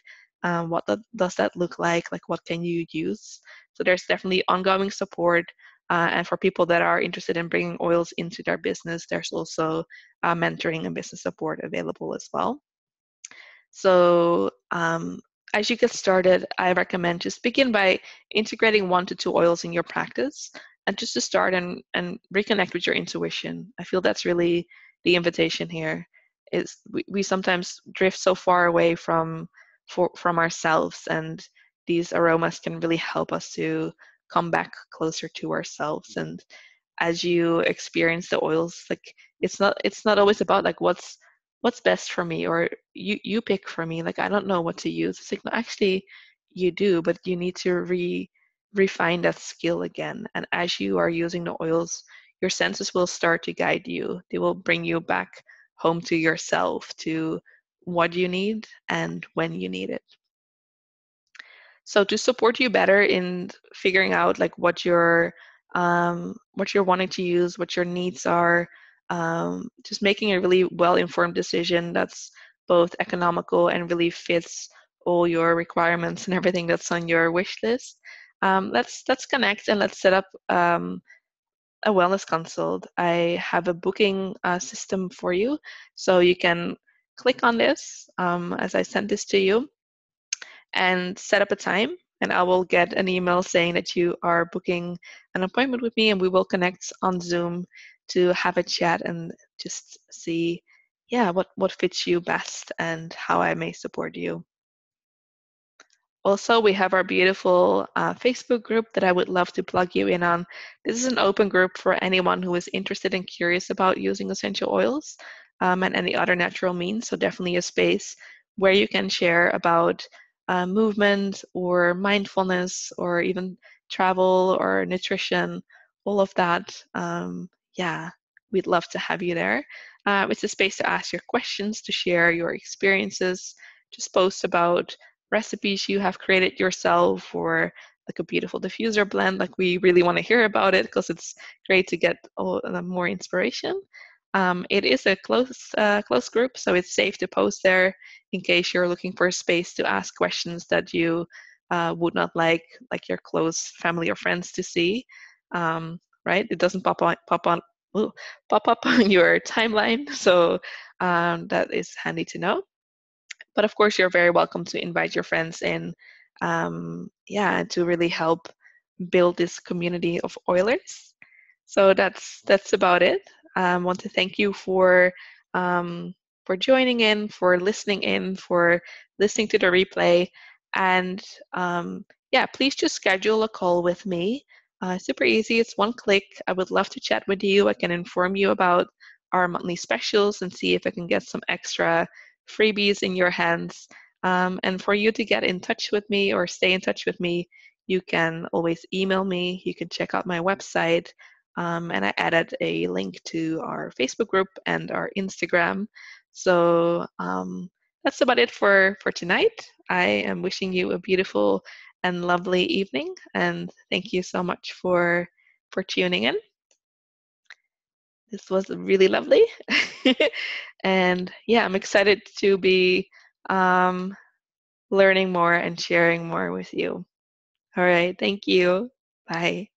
Speaker 1: Does that look like? Like, what can you use? So there's definitely ongoing support. And for people that are interested in bringing oils into their business, there's also mentoring and business support available as well. So as you get started, I recommend just begin by integrating 1 to 2 oils in your practice, and just to start and reconnect with your intuition. I feel that's really the invitation here. Is we sometimes drift so far away from ourselves, and these aromas can really help us to come back closer to ourselves. And as you experience the oils, like it's not always about like what's best for me, or you pick for me. Like, I don't know what to use. It's like, no, actually you do, but you need to refine that skill again. And as you are using the oils, your senses will start to guide you. They will bring you back home to yourself, to what you need and when you need it. So to support you better in figuring out like what you're wanting to use, what your needs are, just making a really well-informed decision that's both economical and really fits all your requirements and everything that's on your wish list. Let's connect and let's set up a wellness consult. I have a booking system for you, so you can click on this as I send this to you and set up a time, and I will get an email saying that you are booking an appointment with me, and we will connect on Zoom to have a chat and just see, yeah, what fits you best and how I may support you. Also, we have our beautiful Facebook group that I would love to plug you in on. This is an open group for anyone who is interested and curious about using essential oils and any other natural means. So definitely a space where you can share about movement or mindfulness or even travel or nutrition, all of that. Yeah, we'd love to have you there. It's a space to ask your questions, to share your experiences, just post about recipes you have created yourself, or like a beautiful diffuser blend. Like, we really want to hear about it because it's great to get more inspiration. It is a close group, so it's safe to post there in case you're looking for a space to ask questions that you would not like your close family or friends to see. Right? It doesn't ooh, pop up on your timeline, so that is handy to know. But of course, you're very welcome to invite your friends in, yeah, to really help build this community of Oilers. So that's about it. I want to thank you for joining in, for listening in, for listening to the replay, and yeah, please just schedule a call with me. Super easy. It's one click. I would love to chat with you. I can inform you about our monthly specials and see if I can get some extra freebies in your hands. And for you to get in touch with me or stay in touch with me, you can always email me. You can check out my website. And I added a link to our Facebook group and our Instagram. So that's about it for tonight. I am wishing you a beautiful and lovely evening. And thank you so much for tuning in. This was really lovely. And yeah, I'm excited to be learning more and sharing more with you. All right. Thank you. Bye.